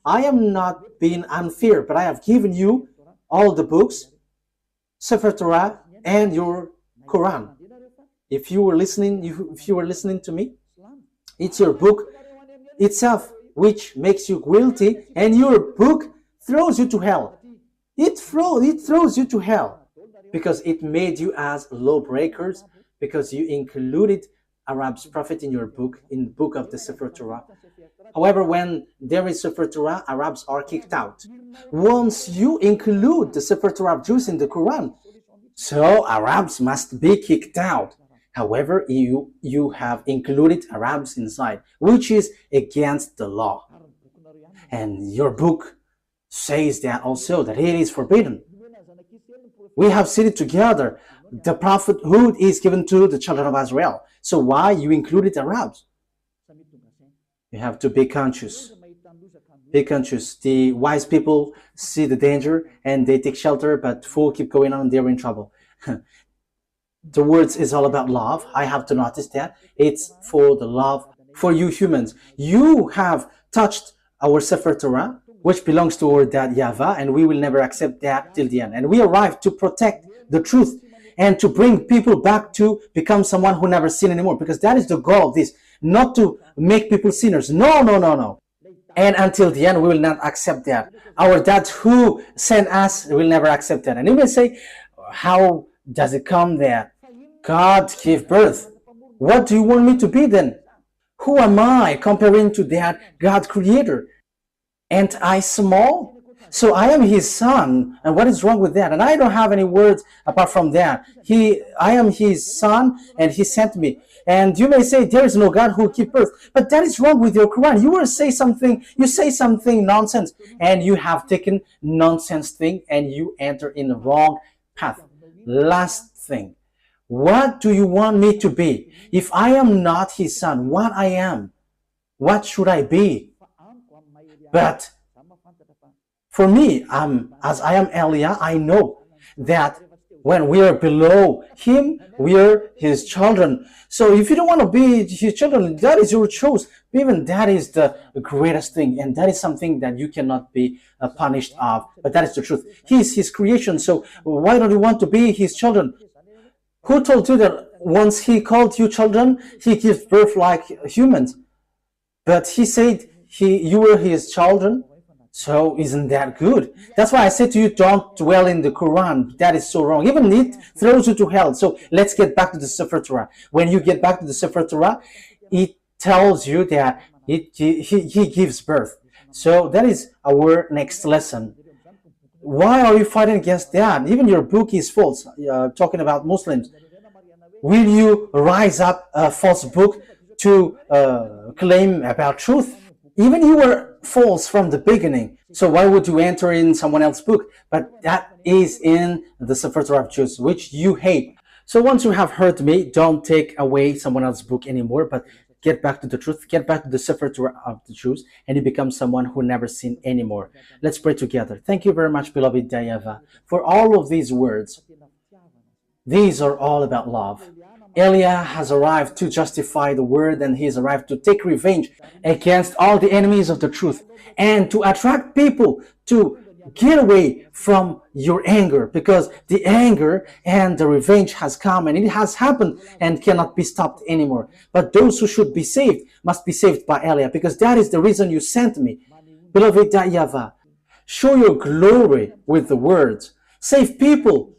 I am not being unfair, but I have given you all the books, Sefer Torah, and your Quran. If you were listening to me, it's your book itself which makes you guilty, and your book throws you to hell. It throws you to hell because it made you as lawbreakers, because you included Arab's prophet in your book, in the book of the Sefer Torah. However, when there is Sefer Torah, Arabs are kicked out. Once you include the Sefer Torah of Jews in the Quran, so Arabs must be kicked out. However, you have included Arabs inside, which is against the law. And your book says that also, that it is forbidden. We have seen it together. The prophethood is given to the children of Israel. So why you included Arabs? You have to be conscious. Be conscious. The wise people see the danger and they take shelter, but fools keep going on, they're in trouble. The words is all about love. I have to notice that. It's for the love for you humans. You have touched our Sefer Torah, which belongs to our dad YAHVAH, and we will never accept that till the end. And we arrive to protect the truth and to bring people back to become someone who never sin anymore, because that is the goal of this, not to make people sinners. No, no, no, no. And until the end, we will not accept that. Our dad who sent us will never accept that. And you may say, how does it come that God gave birth? What do you want me to be then? Who am I comparing to that God creator? Ain't I small? So I am his son, and what is wrong with that? And I don't have any words apart from that. I am his son, and he sent me. And you may say there is no God who will give birth, but that is wrong with your Quran. You say something nonsense, and you have taken nonsense thing, and you enter in the wrong path. Last thing, what do you want me to be? If I am not his son, what I am? What should I be? But for me, as I am Eliah, I know that when we are below him, we are his children. So if you don't want to be his children, that is your choice. Even that is the greatest thing, and that is something that you cannot be punished of. But that is the truth. He is his creation, so why don't you want to be his children? Who told you that once he called you children, he gives birth like humans? But he said you were his children. So isn't that good? That's why I said to you, don't dwell in the Quran. That is so wrong. Even it throws you to hell. So let's get back to the Sefer Torah. When you get back to the Sefer Torah, it tells you that he gives birth. So that is our next lesson. Why are you fighting against that? Even your book is false, talking about Muslims. Will you rise up a false book to claim about truth? Even you were false from the beginning. So why would you enter in someone else's book? But that is in the Sefer Torah of Jews, which you hate. So once you have heard me, don't take away someone else's book anymore, but get back to the truth, get back to the Sefer Torah of the Jews, and you become someone who never sinned anymore. Let's pray together. Thank you very much, beloved YAHVAH, for all of these words. These are all about love. Eliah has arrived to justify the word, and he has arrived to take revenge against all the enemies of the truth and to attract people to get away from your anger, because the anger and the revenge has come, and it has happened and cannot be stopped anymore. But those who should be saved must be saved by Eliah, because that is the reason you sent me. Beloved YAHVAH, show your glory with the words. Save people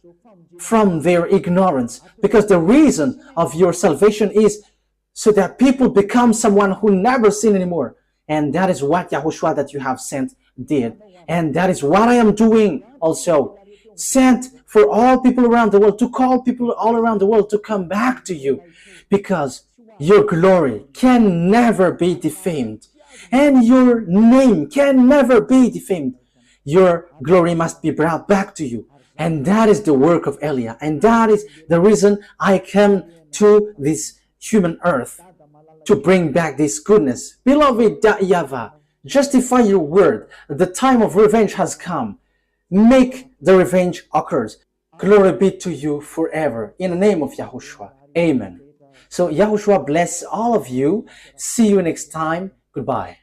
from their ignorance, because the reason of your salvation is so that people become someone who never sin anymore. And that is what YAHOSHUAH that you have sent did. And that is what I am doing also. Sent for all people around the world, to call people all around the world to come back to you, because your glory can never be defamed, and your name can never be defamed. Your glory must be brought back to you. And that is the work of Eliah. And that is the reason I came to this human earth, to bring back this goodness. Beloved YAHVAH, justify your word. The time of revenge has come. Make the revenge occurs. Glory be to you forever. In the name of YAHOSHUAH. Amen. So YAHOSHUAH bless all of you. See you next time. Goodbye.